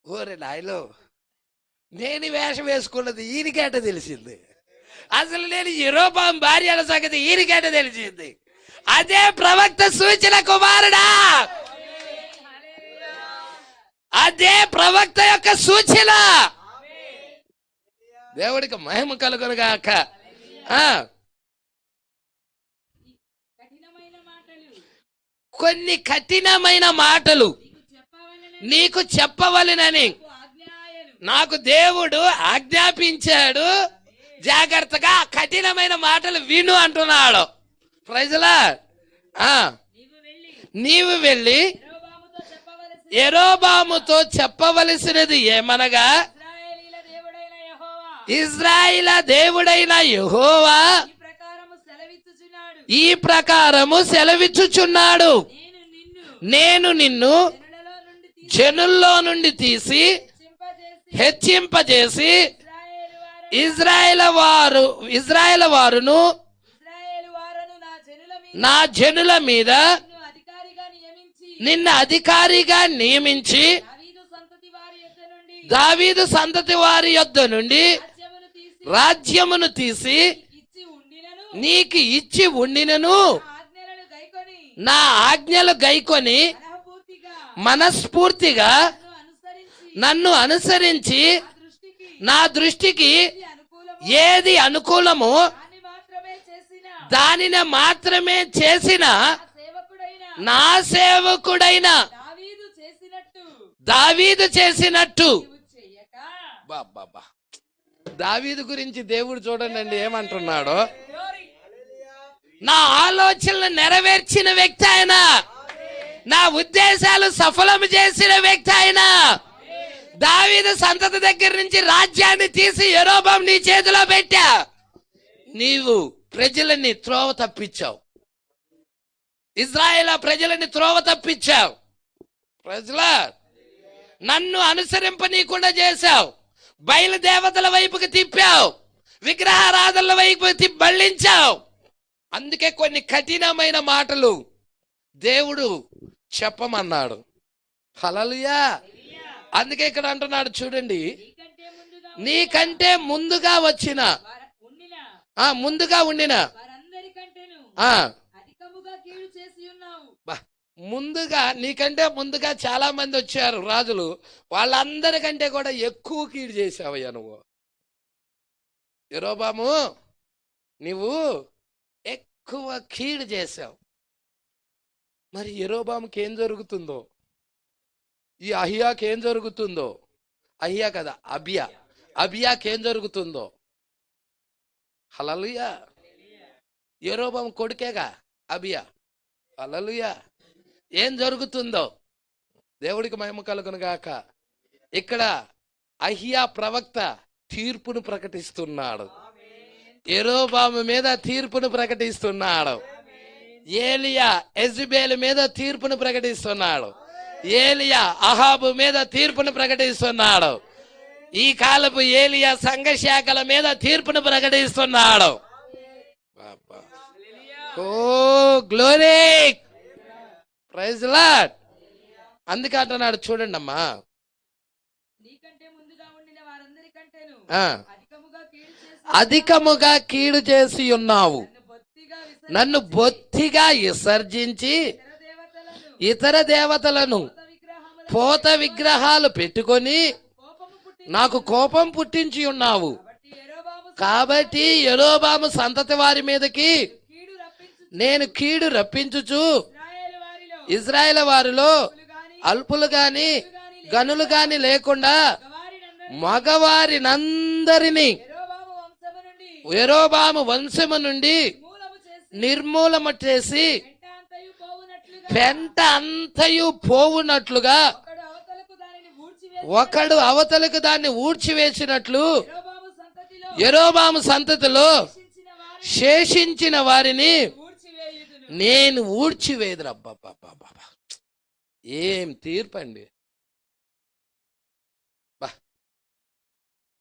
ఓరే నాయలో, నేను వేషం వేసుకున్నది ఈయనకేట తెలిసింది. అసలు నేను యెరోబాం భార్య అన్న సంగతి ఈయనకేట తెలిసింది. అదే ప్రవక్త సూచన కుమారుడా, అదే ప్రవక్త యొక్క సూచన. దేవుడికి మహిమ కలుగును గాక. కొన్ని కఠినమైన మాటలు నీకు చెప్పవలెనని నాకు దేవుడు ఆజ్ఞాపించాడు. జాగ్రత్తగా కఠినమైన మాటలు విను అంటున్నాడు. Praise the Lord. నీవు వెళ్ళి యెరోబాముతో చెప్పవలసినది ఏమనగా, ఇశ్రాయేలు దేవుడైన యెహోవా ఈ ప్రకారము సెలవిచ్చుచున్నాడు, నేను నిన్ను జనుల్లో నుండి తీసి హెచ్చింపజేసి ఇశ్రాయేలు వారును నా జనుల మీద నిన్ను అధికారిగా నియమించి దావీదు సంతతి వారి యొద్ద నుండి రాజ్యమును తీసి నీకు ఇచ్చి ఉండినను నా ఆజ్ఞలు గైకొని మనస్ఫూర్తిగా నన్ను అనుసరించి నా దృష్టికి ఏది అనుకూలమో దానిని మాత్రమే చేసిన నా సేవకుడైన దావీదు చేసినట్టు. బాబా, దావీదు గురించి దేవుడు చూడండి ఏమంటున్నాడో. నా ఆలోచనలు నెరవేర్చిన వ్యక్తి ఆయన, నా ఉద్దేశాలు సఫలం చేసిన వ్యక్తి ఆయన. దావీదు సంతతి దగ్గర నుంచి రాజ్యాన్ని తీసి యెరోబాము నీ చేతిలో పెట్టా. నీవు ప్రజలని త్రోవ తప్పించావు, ఇజ్రాయేల్ ప్రజలని త్రోవ తప్పించావు. ప్రజల నన్ను అనుసరింపనీయకుండా చేశావు, బయలుదేవతల వైపుకి తిప్పావు, విగ్రహారాధనల వైపు మళ్ళించావు. అందుకే కొన్ని కఠినమైన మాటలు దేవుడు చెప్పమన్నాడు. హల్లెలూయా. అందుకే ఇక్కడ అంటున్నాడు చూడండి, నీకంటే ముందుగా వచ్చిన ముందుగా ఉండిన ముందుగా నీకంటే ముందుగా చాలా మంది వచ్చారు రాజులు, వాళ్ళందరికంటే కూడా ఎక్కువ కీడు చేసావయ్యా నువ్వు. యెరోబాము నువ్వు ఎక్కువ కీడు చేశావు. మరి యెరోబాముకి ఏం జరుగుతుందో, ఈ అహియాకి ఏం జరుగుతుందో, అహియా కదా అబియాకి ఏం జరుగుతుందో. హల్లెలూయా. యెరోబాము కొడుకేగా అబియా. హల్లెలూయా. ఏం జరుగుతుందో దేవుడికి మహిమ కలుగును గాక. ఇక్కడ అహియా ప్రవక్త తీర్పును ప్రకటిస్తున్నాడు, యెరోబాము మీద తీర్పును ప్రకటిస్తున్నాడు. ఏలియా యెజబెలు మీద తీర్పును ప్రకటిస్తున్నాడు. ఏలియా అహాబు మీద తీర్పును ప్రకటిస్తున్నాడు. ఈ కాలపు ఏలియా సంఘ శాఖల మీద తీర్పును ప్రకటిస్తున్నాడు. Oh glory, praise lord. అందుకే అంటున్నాడు చూడండి అమ్మా, అధికముగా కీడు చేసి ఉన్నావు, నన్ను బొత్తిగా విసర్జించి ఇతర దేవతలను పోత విగ్రహాలు పెట్టుకొని నాకు కోపం పుట్టించి ఉన్నావు. కాబట్టి యెరోబాము సంతతి వారి మీదకి నేను కీడు రప్పించుచు ఇజ్రాయేల్ వారిలో అల్పులు గాని గనులు గాని లేకుండా మగవారినందరినీ యెరోబాము వంశము నుండి నిర్మూలము చేసి పెంట అంతయు పోవునట్లుగా ఒకడు అవతలకు దాన్ని ఊడ్చివేసినట్లు యెరోబాము సంతతిలో శేషించిన వారిని నేను ఊడ్చివేదును. అబ్బా, ఏం తీర్పండి.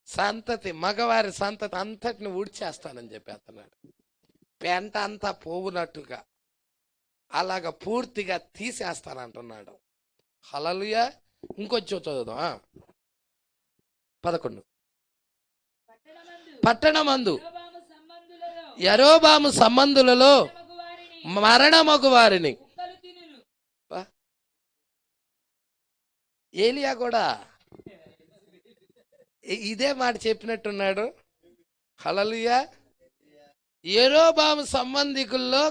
సంతతి మగవారి సంతతి అంతటిని ఊడ్చేస్తానని చెప్పేస్తున్నాడు. పెంట అంతా పోవునట్టుగా అలాగ పూర్తిగా తీసేస్తానంటున్నాడు. హల్లెలూయా. ఇంకొంచెం చదువుదాం. 11 పట్టణమందు యెరోబాము సంబంధులలో మరణమగు వారిని. ఏలియా కూడా ఇదే మాట చెప్పినట్టున్నాడు. హల్లెలూయా. యెరోబాము సంబంధికుల్లో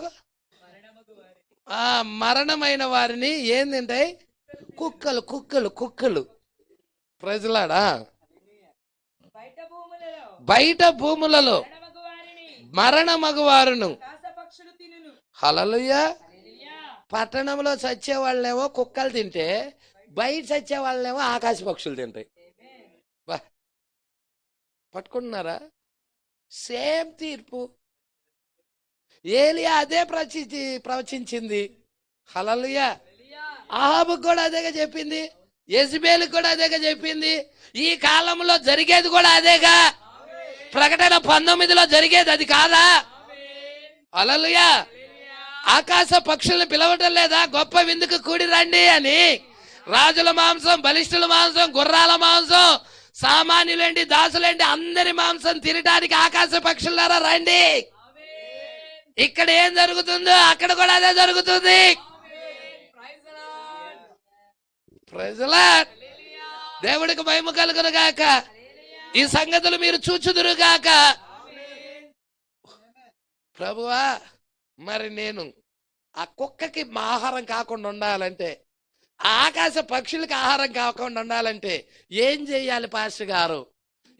మరణమైన వారిని ఏం తింటాయి? కుక్కలు. ప్రజలాడా బయట భూములలో మరణమగువారును. హల్లెలూయా. పట్టణంలో చచ్చే వాళ్ళేమో కుక్కలు తింటే, బయట చచ్చే వాళ్ళేమో ఆకాశ పక్షులు తింటాయి. బా, పట్టుకుంటున్నారా? సేమ్ తీర్పు. ఏలియా అదే ప్రవచించింది. హల్లెలూయా. అహాబుకు కూడా అదేగా చెప్పింది, యెజబెలుకు కూడా అదేగా చెప్పింది. ఈ కాలంలో జరిగేది కూడా అదేగా. ప్రకటన 19లో జరిగేది అది కాదా? హల్లెలూయా. ఆకాశ పక్షులను పిలవటం లేదా? గొప్ప విందుకు కూడి రండి అని. రాజుల మాంసం, బలిష్ఠుల మాంసం, గుర్రాల మాంసం, సామాన్యులేంటి దాసులేంటి అందరి మాంసం తినడానికి ఆకాశ పక్షులారా రండి. ఇక్కడ ఏం జరుగుతుందో అక్కడ కూడా అదే జరుగుతుంది. Praise the Lord. దేవుడికి మహిమ కలుగును గాక. ఈ సంగతులు మీరు చూచుదురు గాక. ప్రభువా, మరి నేను ఆ కుక్కకి మా ఆహారం కాకుండా ఉండాలంటే, ఆ ఆకాశ పక్షులకి ఆహారం కాకుండా ఉండాలంటే ఏం చెయ్యాలి పాస్టర్ గారు?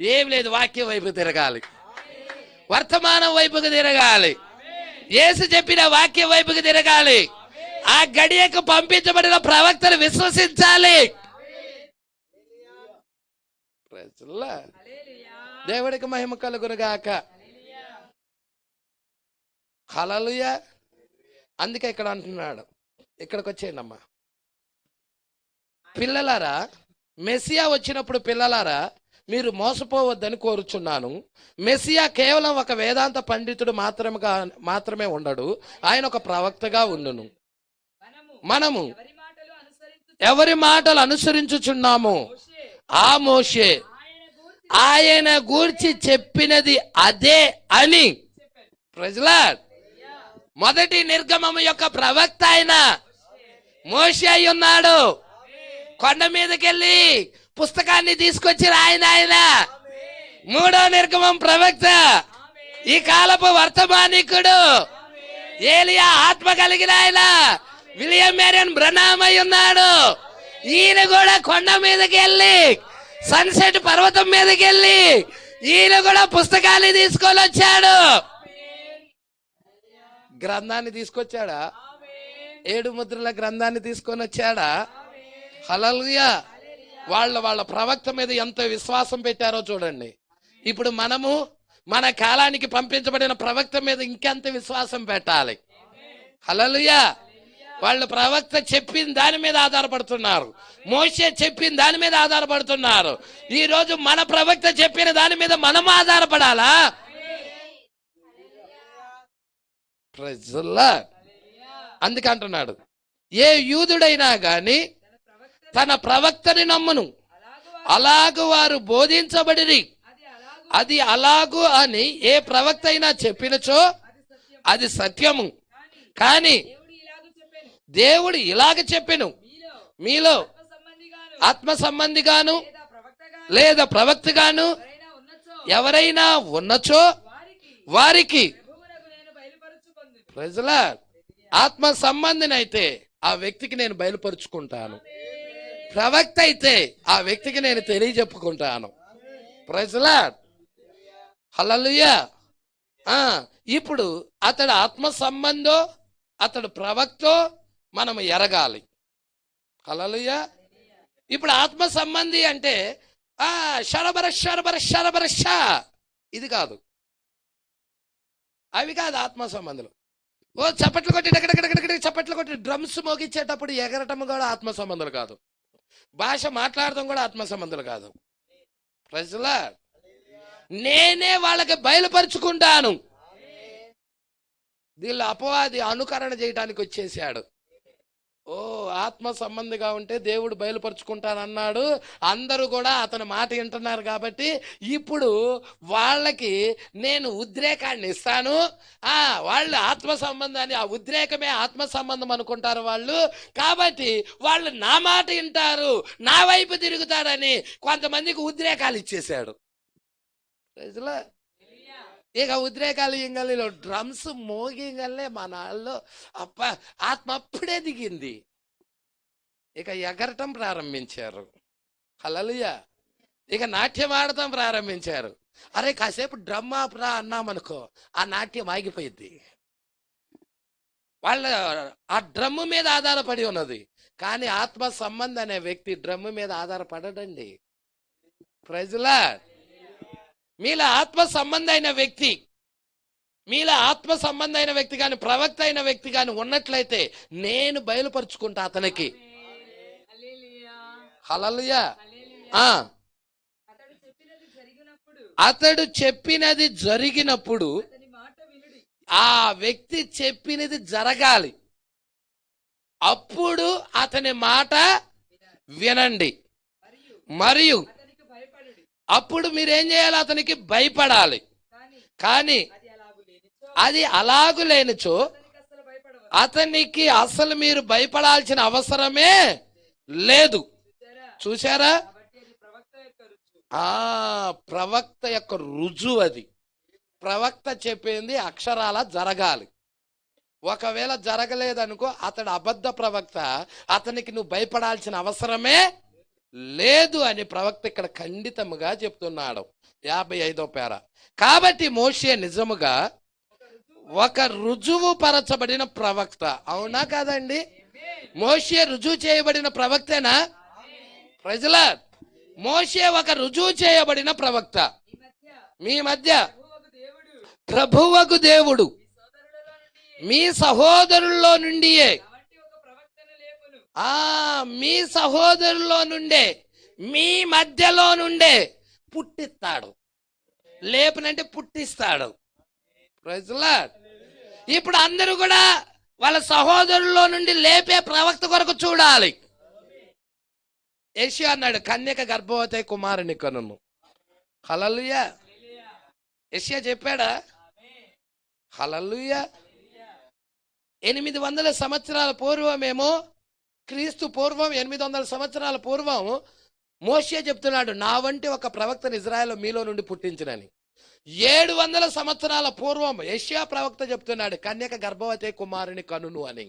ఏం లేదు, వాక్యం వైపు తిరగాలి, వర్తమానం వైపుకి తిరగాలి, యేసు చెప్పిన వాక్యం వైపుకి తిరగాలి, ఆ గడియకు పంపించబడిన ప్రవక్తను విశ్వసించాలి. దేవుడికి మహిమ కలుగును గాక. హల్లెలూయా. అందుకే ఇక్కడ అంటున్నాడు, ఇక్కడికి వచ్చేయండి అమ్మా. పిల్లలారా, మెస్సియా వచ్చినప్పుడు పిల్లలారా మీరు మోసపోవద్దని కోరుచున్నాను. మెస్సియా కేవలం ఒక వేదాంత పండితుడు మాత్రమే ఉండడు, ఆయన ఒక ప్రవక్తగా ఉండును. మనము ఎవరి మాటలు అనుసరించుచున్నాము? ఆ మోషే ఆయన గూర్చి చెప్పినది అదే అని. ప్రజలా, మొదటి నిర్గమము యొక్క ప్రవక్త ఆయన మోషే అయి ఉన్నాడు. కొండ మీదకెళ్ళి పుస్తకాన్ని తీసుకొచ్చి ఆయన మూడో నిర్గమం ప్రవక్త, ఈ కాలపు వర్తమానికుడు ఏలియా ఆత్మ కలిగిన ఆయన విలియం మేరియన్ బ్రనామ్ అయి ఉన్నాడు. ఈయన కూడా కొండ మీదకి వెళ్ళి, సన్సెట్ పర్వతం మీదకి వెళ్ళి ఈయన కూడా పుస్తకాన్ని తీసుకొని వచ్చాడు. గ్రంథాన్ని తీసుకొచ్చాడా? 7 ముద్రల గ్రంథాన్ని తీసుకొని వచ్చాడా? హల్లెలూయా. వాళ్ళ ప్రవక్త మీద ఎంత విశ్వాసం పెట్టారో చూడండి. ఇప్పుడు మనము మన కాలానికి పంపించబడిన ప్రవక్త మీద ఇంకెంత విశ్వాసం పెట్టాలి. హల్లెలూయా. వాళ్ళు ప్రవక్త చెప్పిన దాని మీద ఆధారపడుతున్నారు, మోషే చెప్పిన దాని మీద ఆధారపడుతున్నారు. ఈ రోజు మన ప్రవక్త చెప్పిన దాని మీద మనం ఆధారపడాలా? అందుకే అంటున్నాడు, ఏ యూదుడైనా గాని తన ప్రవక్తని నమ్మును, అలాగు వారు బోధించబడిరి. అది అలాగు అని ఏ ప్రవక్త అయినా చెప్పినచో అది సత్యము. కానీ దేవుడు ఇలాగ చెప్పెను, మీలో ఆత్మ సంబంధిగాను లేదా ప్రవక్తగాను ఎవరైనా ఉన్నచో వారికి. ప్రజలా, ఆత్మ సంబంధినైతే ఆ వ్యక్తికి నేను బయలుపరుచుకుంటాను, ప్రవక్త అయితే ఆ వ్యక్తికి నేను తెలియజెప్పుకుంటాను. ప్రజలా, హల్లెలూయా. ఇప్పుడు అతడు ఆత్మ సంబంధో అతడు ప్రవక్తో మనం ఎరగాలి. హల్లెలూయా. ఇప్పుడు ఆత్మ సంబంధి అంటే శరబర శరబర శరబర షా ఇది కాదు, అవి కాదు ఆత్మ సంబంధులు. ఓ చప్పట్లు కొట్టి డగడగడగడ చప్పట్లు కొట్టి డ్రమ్స్ మోగించేటప్పుడు ఎగరటం కూడా ఆత్మ సంబంధులు కాదు, భాష మాట్లాడటం కూడా ఆత్మ సంబంధులు కాదు. ప్రజలా, నేనే వాళ్ళకి బయలుపరుచుకుంటాను. దీనిలో అపవాది అనుకరణ చేయడానికి వచ్చేసాడు. ఓ ఆత్మ సంబంధిగా ఉంటే దేవుడు బయలుపరుచుకుంటానన్నాడు, అందరూ కూడా అతని మాట వింటున్నారు కాబట్టి ఇప్పుడు వాళ్ళకి నేను ఉద్రేకాన్ని ఇస్తాను. వాళ్ళు ఆత్మ సంబంధాన్ని, ఆ ఉద్రేకమే ఆత్మ సంబంధం అనుకుంటారు వాళ్ళు, కాబట్టి వాళ్ళు నా మాట వింటారు, నా వైపు తిరుగుతారని కొంతమందికి ఉద్రేకాలు ఇచ్చేశాడు. ఇక ఉద్రేకాలు ఇంగల్లో డ్రమ్స్ మోగింగల్లే మా నాళ్ళలో ఆత్మ అప్పుడే దిగింది. ఇక ఎగరటం ప్రారంభించారు. హల్లెలూయా. ఇక నాట్యం ఆడటం ప్రారంభించారు. అరే కాసేపు డ్రమ్ ఆపరా అన్నామనుకో, ఆ నాట్యం ఆగిపోయింది. వాళ్ళ ఆ డ్రమ్ము మీద ఆధారపడి ఉన్నది. కానీ ఆత్మ సంబంధి అనే వ్యక్తి డ్రమ్ము మీద ఆధారపడడండి. Praise the lord. మీలో ఆత్మ సంబంధి అయిన వ్యక్తి, మీలో ఆత్మ సంబంధి అయిన వ్యక్తి కానీ ప్రవక్త అయిన వ్యక్తి కానీ ఉన్నట్లయితే నేను బయలుపరుచుకుంటా అతనికి. హల్లెలూయా. అతడు చెప్పినది జరిగినప్పుడు ఆ వ్యక్తి చెప్పినది జరగాలి, అప్పుడు అతని మాట వినండి. మరియు అప్పుడు మీరేం చేయాలి? అతనికి భయపడాలి. కానీ అది అలాగు లేనిచో అతనికి అసలు మీరు భయపడాల్సిన అవసరమే లేదు. చూసారా? ప్రవక్త యొక్క రుజువు అది. ప్రవక్త చెప్పింది అక్షరాల జరగాలి. ఒకవేళ జరగలేదనుకో అతడు అబద్ధ ప్రవక్త, అతనికి నువ్వు భయపడాల్సిన అవసరమే లేదు అని ప్రవక్త ఇక్కడ ఖండితముగా చెప్తున్నాడు. 55వ పేర. కాబట్టి మోషే నిజముగా ఒక రుజువు పరచబడిన ప్రవక్త. అవునా కాదండి? మోషే రుజువు చేయబడిన ప్రవక్తేనా? ప్రజల మోషే ఒక రుజువు చేయబడిన ప్రవక్త. మీ మధ్య ప్రభువగు దేవుడు మీ సహోదరుల్లో నుండియే, మీ సహోదరుల్లో నుండే, మీ మధ్యలో నుండే పుట్టిస్తాడు. లేపనంటే పుట్టిస్తాడు. ప్రజలా ఇప్పుడు అందరూ కూడా వాళ్ళ సహోదరుల్లో నుండి లేపే ప్రవక్త కొరకు చూడాలి. యెషయా అన్నాడు, కన్యక గర్భవతి కుమారుని కనును. హల్లెలూయా. యెషయా చెప్పాడా? హల్లెలూయా. 800 సంవత్సరాల పూర్వమేమో, క్రీస్తు పూర్వం 800 సంవత్సరాల పూర్వం మోషే చెప్తున్నాడు, నా వంటి ఒక ప్రవక్తను ఇజ్రాయెల్లో మీలో నుండి పుట్టించినని. 700 సంవత్సరాల పూర్వం యెషయా ప్రవక్త చెప్తున్నాడు, కన్యక గర్భవతి కుమారుని కనును అని.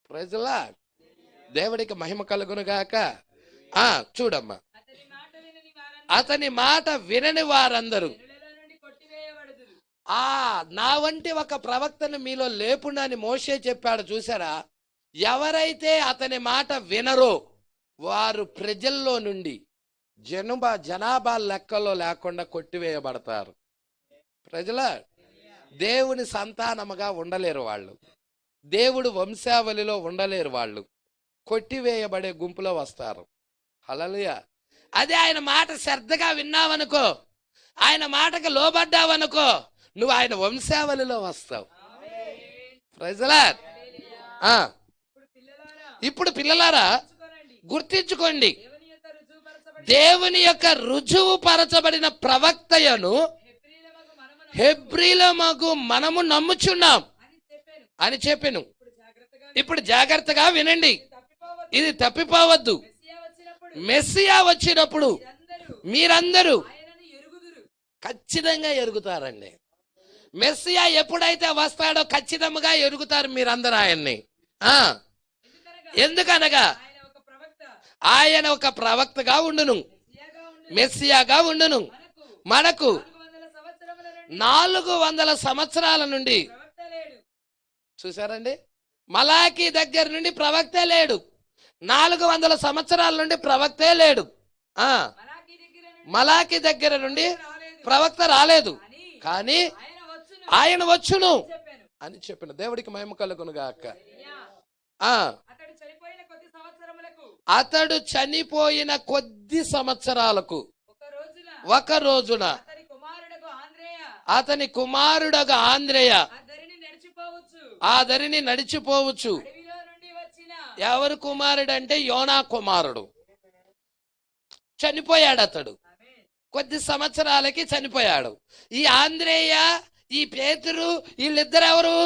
ప్రజలా దేవుడికి మహిమ కలుగును గాక. చూడమ్మా, అతని మాట వినని వారందరూ నా వంటి ఒక ప్రవక్తను మీలో లేపునని మోషే చెప్పాడు. చూసారా? ఎవరైతే అతని మాట వినరో వారు ప్రజల్లో నుండి జనాభా లెక్కలో లేకుండా కొట్టివేయబడతారు. ప్రజల దేవుని సంతానముగా ఉండలేరు వాళ్ళు, దేవుడు వంశావళిలో ఉండలేరు వాళ్ళు, కొట్టివేయబడే గుంపులో వస్తారు. హల్లెలూయా. అదే ఆయన మాట శ్రద్ధగా విన్నావనుకో, ఆయన మాటకు లోబడ్డావనుకో, నువ్వు ఆయన వంశావళిలో వస్తావు. ప్రజలా ఇప్పుడు పిల్లలారా గుర్తించుకోండి, దేవుని యొక్క రుజువు పరచబడిన ప్రవక్తయను హెబ్రీలమగు మనము నమ్ముచున్నాం అని చెప్పాను. ఇప్పుడు జాగ్రత్తగా వినండి, ఇది తప్పిపోవద్దు. మెస్సియా వచ్చినప్పుడు మీరందరూ ఖచ్చితంగా ఎరుగుతారండి. మెస్సియా ఎప్పుడైతే వస్తాడో ఖచ్చితంగా ఎరుగుతారు మీరందరూ ఆయన్ని. ఎందుకనగా ఆయన ఒక ప్రవక్తగా ఉండును, మెస్సియాగా ఉండును. మనకు 400 సంవత్సరాల నుండి, చూసారండి, మలాకీ దగ్గర నుండి ప్రవక్తే లేడు. 400 సంవత్సరాల నుండి ప్రవక్తే లేడు. మలాకీ దగ్గర నుండి ప్రవక్త రాలేదు, కానీ ఆయన వచ్చును అని చెప్పిన. దేవుడికి మహిమ కలుగును గాక. అతడు చనిపోయిన కొద్ది సంవత్సరాలకు ఒక రోజున అతని కుమారుడగా ఆంద్రేయ ఆ దరిని నడిచిపోవచ్చు. ఎవరు కుమారుడు అంటే యోనా కుమారుడు. చనిపోయాడు అతడు, కొద్ది సంవత్సరాలకి చనిపోయాడు. ఈ ఆంద్రేయ, ఈ పేతురు, వీళ్ళిద్దరు ఎవరు?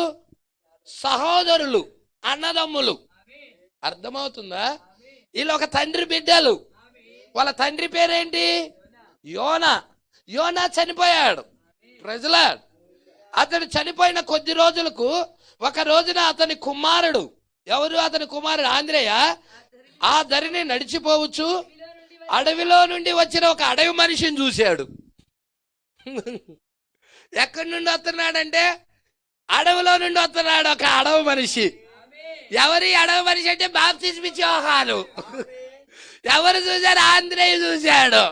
సహోదరులు, అన్నదమ్ములు. అర్థమవుతుందా? వీళ్ళు ఒక తండ్రి బిడ్డలు. వాళ్ళ తండ్రి పేరేంటి? యోనా. యోనా చనిపోయాడు. ప్రజల అతడు చనిపోయిన కొద్ది రోజులకు ఒక రోజున అతని కుమారుడు, ఎవరు అతని కుమారుడు? ఆంద్రేయ ఆ దరిని నడిచిపోవచ్చు. అడవిలో నుండి వచ్చిన ఒక అడవి మనిషిని చూశాడు. ఎక్కడి నుండి వస్తున్నాడంటే అడవిలో నుండి వస్తున్నాడు ఒక అడవి మనిషి. ఎవరి అడవి మనిషి అంటే బాప్తిస్మ ఇచ్చే యోహాను. ఎవరు చూశారు? ఆంద్రేయ చూశాడు.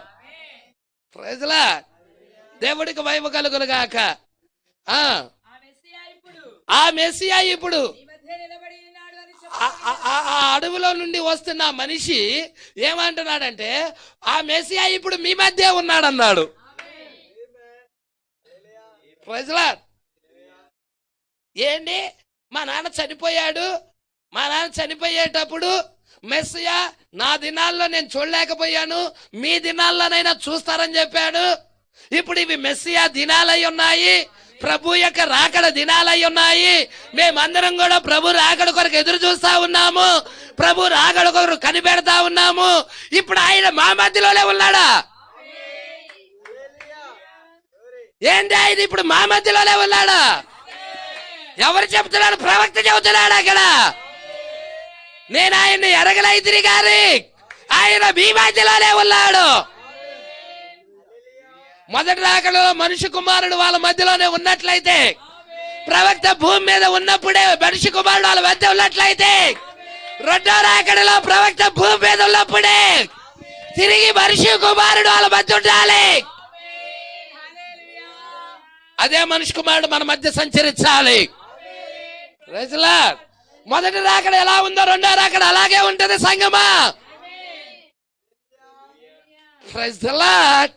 ప్రజలా దేవుడికి మహిమ కలుగును గాక. ఆ మెస్సియా ఇప్పుడు ఆ అడవిలో నుండి వస్తున్న మనిషి ఏమంటున్నాడంటే, ఆ మెస్సియా ఇప్పుడు మీ మధ్య ఉన్నాడన్నాడు. ప్రజలా ఏంటి, మా నాన్న చనిపోయాడు, మా నాన్న చనిపోయేటప్పుడు మెస్సియా నా దినాల్లో నేను చూడలేకపోయాను, మీ దినాల్లోనైనా చూస్తారని చెప్పాడు. ఇప్పుడు ఇవి మెస్సియా దినాలై ఉన్నాయి, ప్రభు యొక్క రాకడ దినాలై ఉన్నాయి. మేమందరం కూడా ప్రభు రాకడ కొరకు ఎదురు చూస్తా ఉన్నాము. ప్రభు రాకడ కొరకు కనిపెడతా ఉన్నాము. ఇప్పుడు ఆయన మా మధ్యలోనే ఉన్నాడా? ఏంటి ఆయన ఇప్పుడు మా మధ్యలోనే ఉన్నాడా? ఎవరు చెప్తున్నాడు? ప్రవక్త చెబుతున్నాడు అక్కడ. నేను ఆయన్ని ఎరగలైతిని గారి ఆయన మీ మధ్యలోనే ఉన్నాడు. మొదటి రాకడలో మనిషి కుమారుడు వాళ్ళ మధ్యలోనే ఉన్నట్లయితే, ప్రవక్త భూమి మీద ఉన్నప్పుడే మనిషి కుమారుడు వాళ్ళ మధ్య ఉన్నట్లయితే, రెండో రాకడలో ప్రవక్త భూమి మీద ఉన్నప్పుడే తిరిగి మనిషి కుమారుడు వాళ్ళ మధ్య ఉండాలి. అదే మనిషి కుమారుడు మన మధ్య సంచరించాలి. మొదటి రాకడ ఎలా ఉందో రెండో రాకడ అలాగే ఉంటది సంగమా. Praise the Lord.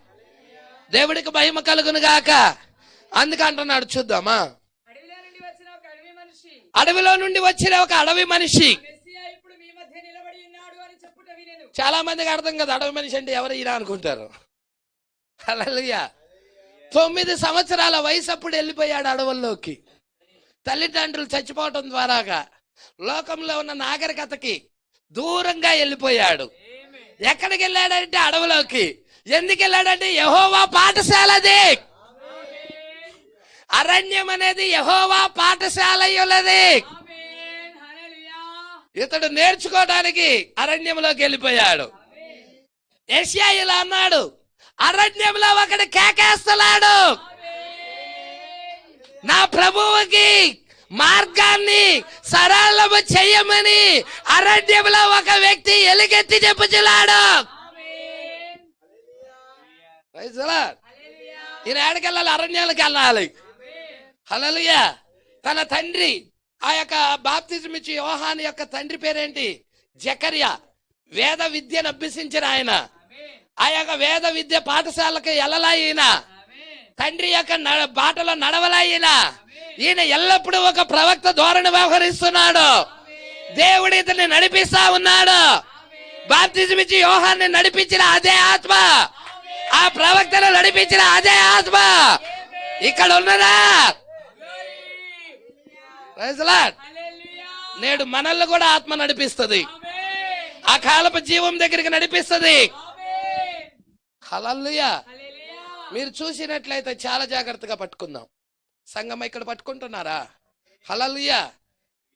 దేవుడికి మహిమ కలుగును గాక. అందుకంటున్నాడు, చూద్దామా. అడవిలో నుండి వచ్చిన ఒక అడవి మనిషి. చాలా మందికి అర్థం కదా అడవి మనిషి అంటే ఎవరు ఈయన అనుకుంటారు. హల్లెలూయా. 9 సంవత్సరాల వయసు అప్పుడు వెళ్ళిపోయాడు అడవుల్లోకి. తల్లిదండ్రులు చచ్చిపోవటం ద్వారాగా లోకంలో ఉన్న నాగరికతకి దూరంగా వెళ్ళిపోయాడు. ఎక్కడికి వెళ్ళాడంటే అడవులోకి. ఎందుకు వెళ్ళాడంటే యెహోవా పాఠశాలది. అరణ్యం అనేది యెహోవా పాఠశాల ఉన్నది. ఇతడు నేర్చుకోవడానికి అరణ్యంలోకి వెళ్ళిపోయాడు. యెషయా ఇలా అన్నాడు, అరణ్యంలో ఒకడు కేకేస్తున్నాడు, నా ప్రభువుకి మార్గాన్ని సరళము చెయ్యమని అరణ్యంలో ఒక వ్యక్తి ఎలుగెత్తి చెప్పుచున్నాడు. ఈయన ఏడకెళ్ళాలి? అరణ్యాలకు వెళ్ళాలి. హల్లెలూయా. తన తండ్రి ఆ యొక్క బాప్తిజం ఇచ్చి యోహాను యొక్క తండ్రి పేరేంటి? జకర్యా. వేద విద్యను అభ్యసించిన ఆయన. ఆ యొక్క వేద విద్య పాఠశాలకు వెళ్ళలా ఈయన. తండ్రి యొక్క బాటలో నడవలా ఈయన. ఈయన ఎల్లప్పుడూ ఒక ప్రవక్త ధోరణి వ్యవహరిస్తున్నాడు. దేవుడు ఇతన్ని నడిపిస్తా ఉన్నాడు. బాప్తిజం ఇచ్చి యోహాన్ని నడిపించిన అదే ఆత్మ, ఆ ప్రవక్తను నడిపించిన అదే ఆత్మ ఇక్కడ ఉన్నదా? నేడు మనల్ని కూడా ఆత్మ నడిపిస్తుంది. ఆ కాలపు జీవం దగ్గరికి నడిపిస్తుంది. హల్లెలూయా. మీరు చూసినట్లయితే చాలా జాగ్రత్తగా పట్టుకుందాం. సంగమ ఇక్కడ పట్టుకుంటున్నారా? హల్లెలూయా.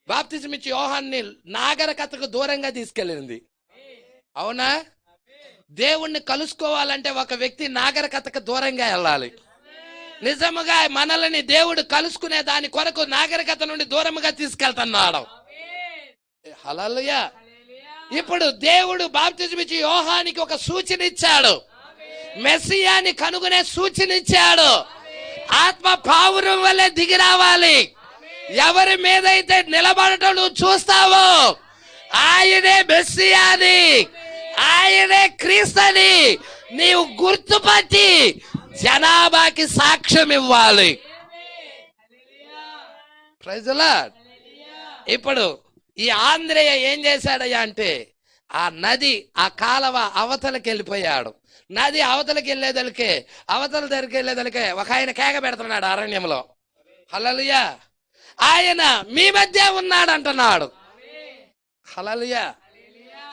బాప్తిజం ఇచ్చి యోహాన్ని నాగరికతకు దూరంగా తీసుకెళ్ళింది. అవునా? దేవుణ్ణి కలుసుకోవాలంటే ఒక వ్యక్తి నాగరికతకు దూరంగా వెళ్ళాలి. నిజముగా మనల్ని దేవుడు కలుసుకునే దాని కొరకు నాగరికత నుండి దూరముగా తీసుకెళ్తున్నాడు. హల్లెలూయా. ఇప్పుడు దేవుడు బాప్తిజం ఇచ్చి యోహానికి ఒక సూచన ఇచ్చాడు. మెస్సియాని కనుగొనే సూచన ఇచ్చాడు. ఆత్మ పావురం వల్లే దిగి రావాలి. ఎవరి మీదైతే నిలబడటం నువ్వు చూస్తావో ఆయనే మెస్సియాని, ఆయనే క్రీస్తుని నీవు గుర్తుపట్టి జనాభాకి సాక్ష్యం ఇవ్వాలి. Praise the Lord. ఇప్పుడు ఈ ఆంధ్రేయ ఏం చేశాడయ్యా అంటే ఆ నది, ఆ కాలవ అవతలకి వెళ్ళిపోయాడు. నది అవతలకి వెళ్ళేదలికే, అవతల దగ్గరికి వెళ్ళేదలికే ఒక ఆయన కేక పెడుతున్నాడు అరణ్యంలో. హల్లెలూయా. ఆయన మీ మధ్య ఉన్నాడు అంటున్నాడు. హల్లెలూయా.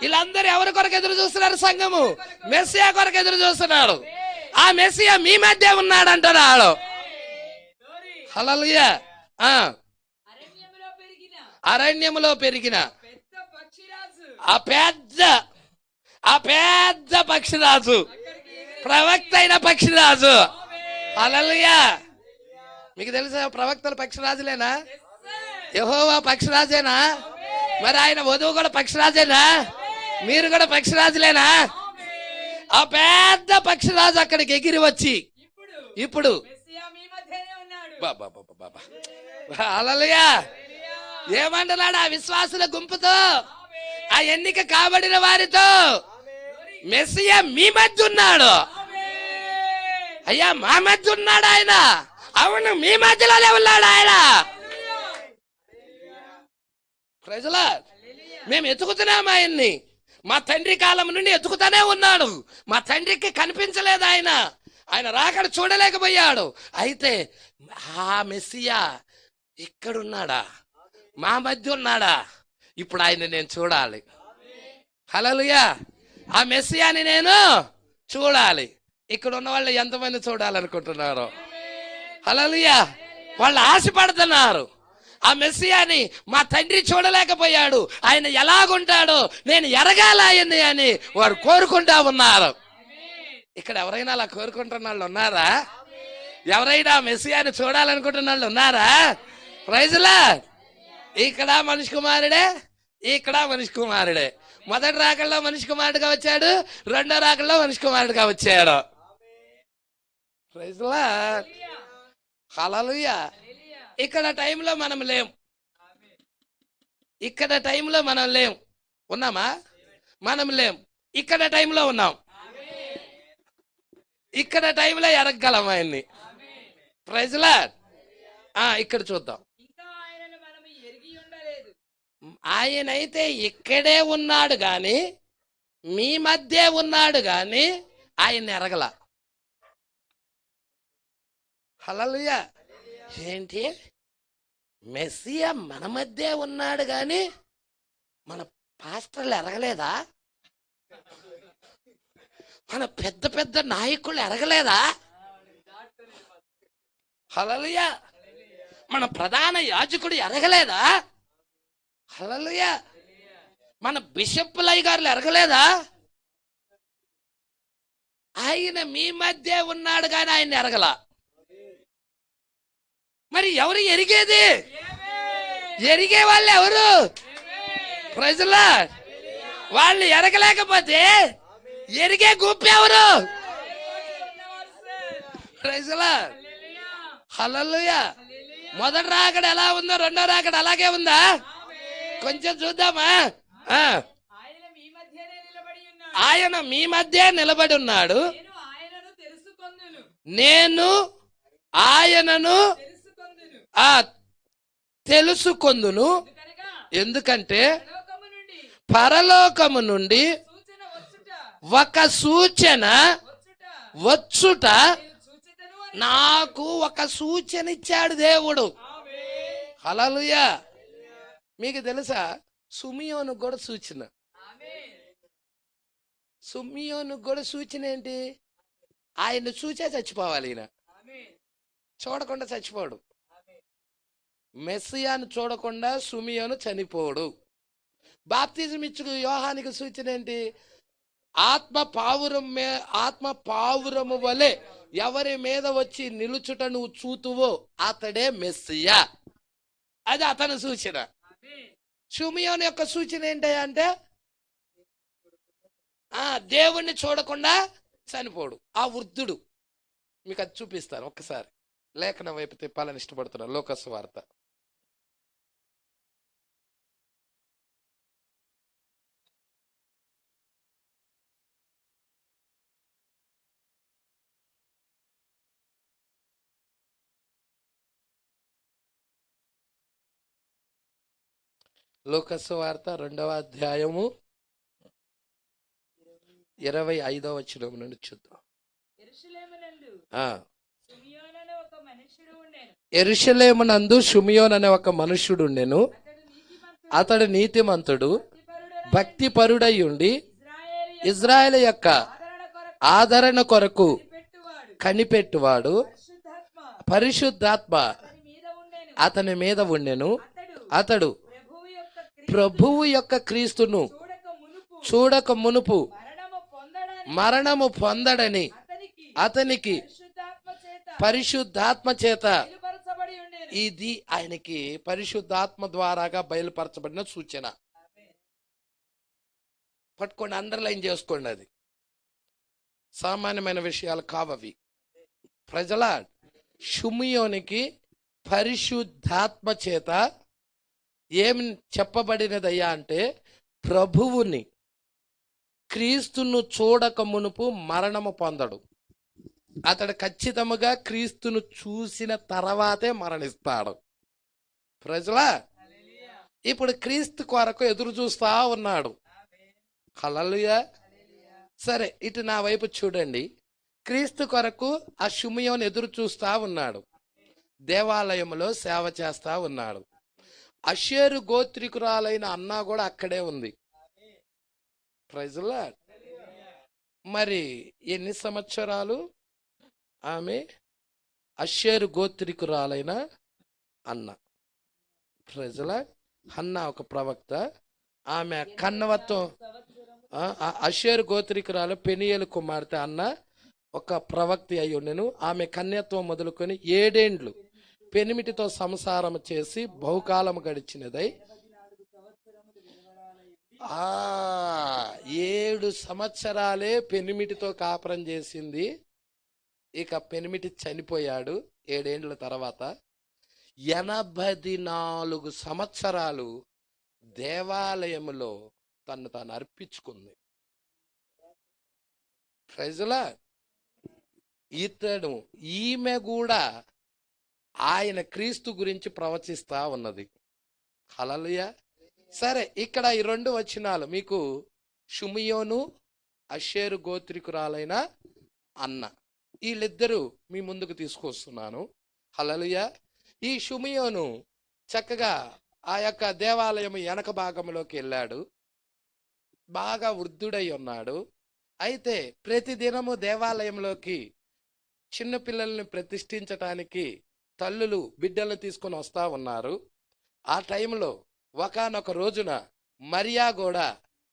వీళ్ళందరూ ఎవరి కొరకు ఎదురు చూస్తున్నారు? సంఘము మెస్సియా కొరకు ఎదురు చూస్తున్నాడు. ఆ మెస్సియా మీ మధ్య ఉన్నాడు అంటున్నాడు. హల్లెలూయా. అరణ్యములో పెరిగిన ఆ పెద్ద పక్షిరాజు, ప్రవక్త అయిన పక్షిరాజు. హల్లెలూయా. మీకు తెలుసా ప్రవక్తలు పక్షిరాజులేనా? యెహోవా పక్షిరాజేనా? మరి ఆయన వధువు కూడా పక్షిరాజేనా? మీరు కూడా పక్షిరాజులేనా? ఆ పెద్ద పక్షిరాజు అక్కడికి ఎగిరి వచ్చి ఇప్పుడు హల్లెలూయా ఏమంటున్నాడు? ఆ విశ్వాసుల గుంపుతో, ఆ ఎన్నిక కాబడిన వారితో, మెస్సియా మీ మధ్య ఉన్నాడు. అయ్యా మా మధ్య ఉన్నాడు ఆయన. అవును, మీ మధ్యలోనే ఉన్నాడు ఆయన. ప్రజలా మేము ఎతుకుతున్నాము ఆయన్ని. మా తండ్రి కాలం నుండి ఎతుకుతానే ఉన్నాడు. మా తండ్రికి కనిపించలేదు ఆయన. ఆయన రాకడ చూడలేకపోయాడు. అయితే ఆ మెస్సియా ఇక్కడున్నాడా, మా మధ్య ఉన్నాడా? ఇప్పుడు ఆయన నేను చూడాలి. హల్లెలూయా. ఆ మెస్సియాని నేను చూడాలి. ఇక్కడ ఉన్న వాళ్ళు ఎంతమంది చూడాలనుకుంటున్నారు? హల్లెలూయా. వాళ్ళు ఆశపడుతున్నారు. ఆ మెస్సియాని మా తండ్రి చూడలేకపోయాడు, ఆయన ఎలాగుంటాడో నేను ఎరగాల ఆయన్ని అని వారు కోరుకుంటా ఉన్నారు. ఇక్కడ ఎవరైనా అలా కోరుకుంటున్న వాళ్ళు ఉన్నారా? ఎవరైనా మెస్సియాని చూడాలనుకుంటున్న వాళ్ళు ఉన్నారా? Praise Lord. ఇక్కడ మనిషి కుమారుడే, ఇక్కడ మనిషి కుమారుడే. మొదటి రాకల్లో మనిషి కుమారుడుగా వచ్చాడు, రెండో రాకల్లో మనిషి కుమారుడుగా వచ్చాడు. Praise lord. హల్లెలూయా. ఇక్కడ టైంలో మనం లేం. ఇక్కడ టైంలో మనం లేం. ఉన్నామా? మనం లేం. ఇక్కడ టైంలో ఉన్నాం. ఇక్కడ టైంలో ఎరగగలం ఆయన్ని. Praise Lord. ఇక్కడ చూద్దాం. ఆయనైతే ఇక్కడే ఉన్నాడు గాని, మీ మధ్య ఉన్నాడు గాని ఆయన ఎరగల. హల్లెలూయా. ఏంటి? మెస్సియా మన మధ్య ఉన్నాడు గాని మన పాస్టర్లు ఎరగలేదా? మన పెద్ద పెద్ద నాయకులు ఎరగలేదా? హల్లెలూయా. మన ప్రధాన యాజకుడు ఎరగలేదా? హల్లెలూయా. మన బిషప్పులయ్య గారులు ఎరగలేదా? ఆయన మీ మధ్య ఉన్నాడు కానీ ఆయన ఎరగల. మరి ఎవరు ఎరిగేది? ఎరిగే వాళ్ళు ఎవరు? Praise lord. వాళ్ళు ఎరగలేకపోతే ఎరిగే గుంపు ఎవరు? Praise lord. హల్లెలూయా. మొదటి రాకడ ఎలా ఉందో రెండో రాకడ అలాగే ఉందా? కొంచెం చూద్దామా? ఆయన మీ మధ్య నిలబడి ఉన్నాడు, నేను ఆయనను తెలుసుకొందును. ఎందుకంటే పరలోకము నుండి ఒక సూచన వచ్చుట, నాకు ఒక సూచన ఇచ్చాడు దేవుడు. హల్లెలూయా. మీకు తెలుసా, సుమియోను కూడా సూచన. సుమియోను కూడా సూచన ఏంటి? ఆయన చూచే చచ్చిపోవాలి. ఈయన చూడకుండా చచ్చిపోడు. మెస్సియాను చూడకుండా సుమియోను చనిపోడు. బాప్తిజం ఇచ్చు యోహానికి సూచన ఏంటి? ఆత్మ పావురము వలె ఎవరి మీద వచ్చి నిలుచుట నువ్వు చూతువో అతడే మెస్సియా. అది అతని సూచన. సుమియోను యొక్క సూచన ఏంటి అంటే దేవుణ్ణి చూడకుండా చనిపోడు. ఆ వృద్ధుడు. మీకు అది చూపిస్తాను ఒక్కసారి. లేఖనం వైపు తిప్పాలని ఇష్టపడుతున్నాను. లోకసు వార్త 2వ అధ్యాయము 25వ వచనం నుండి చూద్దాం. యెరూషలేమునందు షిమియోను అనే ఒక మనుష్యుడు ఉండెను. అతడు నీతిమంతుడు, భక్తిపరుడై ఉండి ఇజ్రాయేలు యొక్క ఆదరణ కొరకు కనిపెట్టువాడు. పరిశుద్ధాత్మ అతని మీద ఉండెను. అతడు ప్రభువు యొక్క క్రీస్తును చూడక మునుపు మరణము పొందడని అతనికి పరిశుద్ధాత్మ చేత, ఇది ఆయనకి పరిశుద్ధాత్మ ద్వారాగా బయలుపరచబడిన సూచన. పట్టుకోండి, అండర్లైన్ చేసుకోండి. అది సామాన్యమైన విషయాలు కావవి. ప్రజల షిమియోనికి పరిశుద్ధాత్మ చేత ఏమి చెప్పబడినదయ్యా అంటే, ప్రభువుని క్రీస్తును చూడక మునుపు మరణము పొందడు. అతడు ఖచ్చితంగా క్రీస్తును చూసిన తర్వాతే మరణిస్తాడు. ప్రజల ఇప్పుడు క్రీస్తు కొరకు ఎదురు చూస్తా ఉన్నాడు. హల్లెలూయా. సరే, ఇటు నా వైపు చూడండి. క్రీస్తు కొరకు ఆ షిమియోను ఎదురు చూస్తా ఉన్నాడు, దేవాలయంలో సేవ చేస్తా ఉన్నాడు. అషేరు గోత్రికురాలైన అన్న కూడా అక్కడే ఉంది. Praise Lord. మరి ఎన్ని సంవత్సరాలు ఆమె అషేరు గోత్రికురాలైన అన్న? Praise Lord. అన్న ఒక ప్రవక్త, ఆమె కన్నవత్వం. అషేరు గోత్రికురాలు పెనియేలు కుమార్తె అన్న ఒక ప్రవక్తి అయి ఉండెను. ఆమె కన్యత్వం మొదలుకొని 7 ఏండ్లు పెనిమిటితో సంసారం చేసి బహుకాలం గడిచినదై 7 సంవత్సరాలే పెనిమిటితో కాపురం చేసింది. ఇక పెనిమిటి చనిపోయాడు 7 ఏండ్ల తర్వాత. 84 సంవత్సరాలు దేవాలయములో తను తాను అర్పించుకుంది. Praise lord. ఈమె కూడా ఆయన క్రీస్తు గురించి ప్రవచిస్తా ఉన్నది. హల్లెలూయా. సరే, ఇక్కడ ఈ 2 వచనాలు మీకు షిమియోను, అషేరు గోత్రికురాలైన అన్న, వీళ్ళిద్దరూ మీ ముందుకు తీసుకొస్తున్నాను. హల్లెలూయా. ఈ షిమియోను చక్కగా ఆ యొక్క దేవాలయం వెనక భాగంలోకి వెళ్ళాడు. బాగా వృద్ధుడై ఉన్నాడు. అయితే ప్రతిదినము దేవాలయంలోకి చిన్నపిల్లల్ని ప్రతిష్ఠించటానికి తల్లులు బిడ్డలను తీసుకొని వస్తా ఉన్నారు. ఆ టైంలో ఒకానొక రోజున మరియా కూడా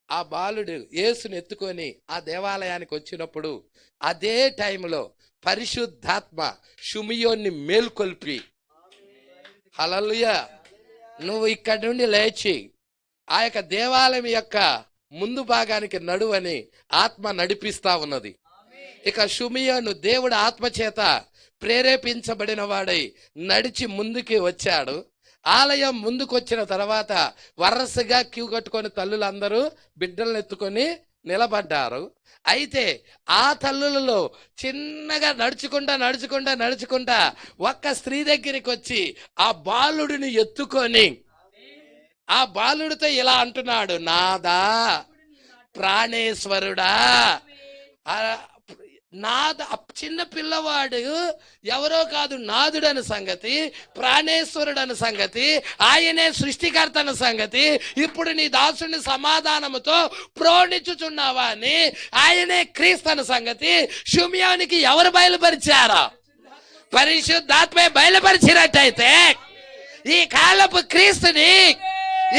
ఆ బాలుడు యేసుని ఎత్తుకొని ఆ దేవాలయానికి వచ్చినప్పుడు అదే టైంలో పరిశుద్ధాత్మ షిమియోన్ని మేల్కొల్పి, హల్లెలూయా, నువ్వు ఇక్కడి నుండి లేచి ఆ యొక్క దేవాలయం యొక్క ముందు భాగానికి నడువని ఆత్మ నడిపిస్తా ఉన్నది. ఇక షిమియోను దేవుడు ఆత్మచేత ప్రేరేపించబడిన వాడై నడిచి ముందుకి వచ్చాడు. ఆలయం ముందుకు వచ్చిన తర్వాత వరుసగా క్యూ కట్టుకొని తల్లులందరూ బిడ్డలను ఎత్తుకొని నిలబడ్డారు. అయితే ఆ తల్లులలో చిన్నగా నడుచుకుంటా ఒక్క స్త్రీ దగ్గరికి వచ్చి ఆ బాలుడిని ఎత్తుకొని ఆ బాలుడితో ఇలా అంటున్నాడు, నాదా, ప్రాణేశ్వరుడా. నాద చిన్న పిల్లవాడు ఎవరో కాదు, నాదుడు అనే సంగతి, ప్రాణేశ్వరుడు అనే సంగతి, ఆయనే సృష్టికర్త అనే సంగతి ఇప్పుడు నీ దాసుని సమాధానముతో ప్రోణించుచున్నావా అని ఆయనే క్రీస్తు అనే సంగతి షిమియోనికి ఎవరు బయలుపరిచారో? పరిశుద్ధాత్మే బయలుపరిచినట్టయితే ఈ కాలపు క్రీస్తుని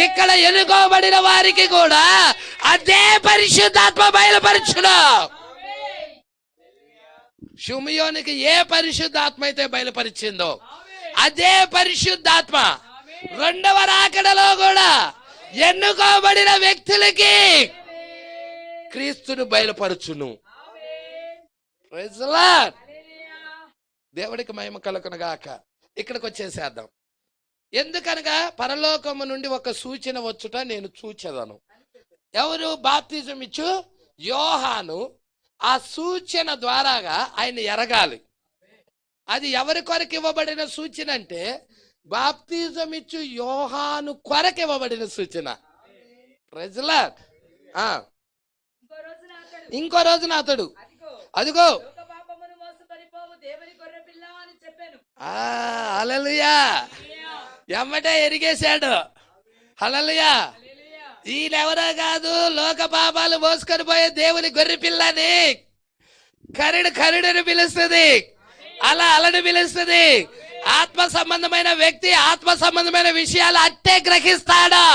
ఇక్కడ ఎన్నుకోబడిన వారికి కూడా అదే పరిశుద్ధాత్మ బయలుపరచును. షిమియోనికి ఏ పరిశుద్ధాత్మ అయితే బయలుపరిచిందో అదే పరిశుద్ధాత్మ రెండవ రాకడలో కూడా ఎన్నుకోబడిన వ్యక్తులకి క్రీస్తును బయలుపరచును. Praise the Lord. దేవుడికి మహిమ కలుగును గాక. ఇక్కడికి వచ్చేసేద్దాం. ఎందుకనగా పరలోకము నుండి ఒక సూచన వచ్చుట నేను చూచెదను. ఎవరు బాప్తిజం ఇచ్చు? యోహాను. ఆ సూచన ద్వారాగా ఆయన ఎరగాలి. అది ఎవరి కొరకు ఇవ్వబడిన సూచన అంటే బాప్తిజం ఇచ్చు యోహాను కొరకు ఇవ్వబడిన సూచన. Praise the Lord. ఇంకో రోజున అతడు అదిగో హల్లెలూయా ఎమ్మటే ఎరిగేశాడు. హల్లెలూయా. ఈయనెవరో కాదు, లోక పాపాలు మోసుకొని పోయే దేవుని గొర్రె పిల్లని కరుడుని పిలుస్తుంది, అలని పిలుస్తుంది. ఆత్మ సంబంధమైన వ్యక్తి ఆత్మ సంబంధమైన విషయాలు అట్టే గ్రహిస్తాడు.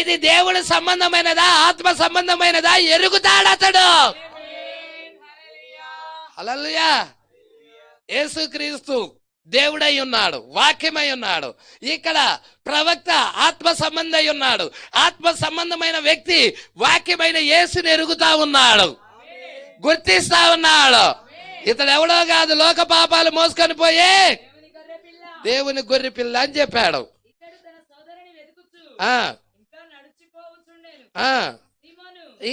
ఇది దేవుడి సంబంధమైనదా ఆత్మ సంబంధమైనదా ఎరుగుతాడు అతడు. హల్లెలూయా. యేసుక్రీస్తు దేవుడై ఉన్నాడు, వాక్యమై ఉన్నాడు. ఇక్కడ ప్రవక్త ఆత్మ సంబంధై ఉన్నాడు. ఆత్మ సంబంధమైన వ్యక్తి వాక్యమైన యేసుని ఎరుగుతా ఉన్నాడు, గుర్తిస్తా ఉన్నాడు. ఇతడు ఎవడో కాదు, లోక పాపాలు మోసుకొని పోయే దేవుని గొర్రె పిల్ల అని చెప్పాడు.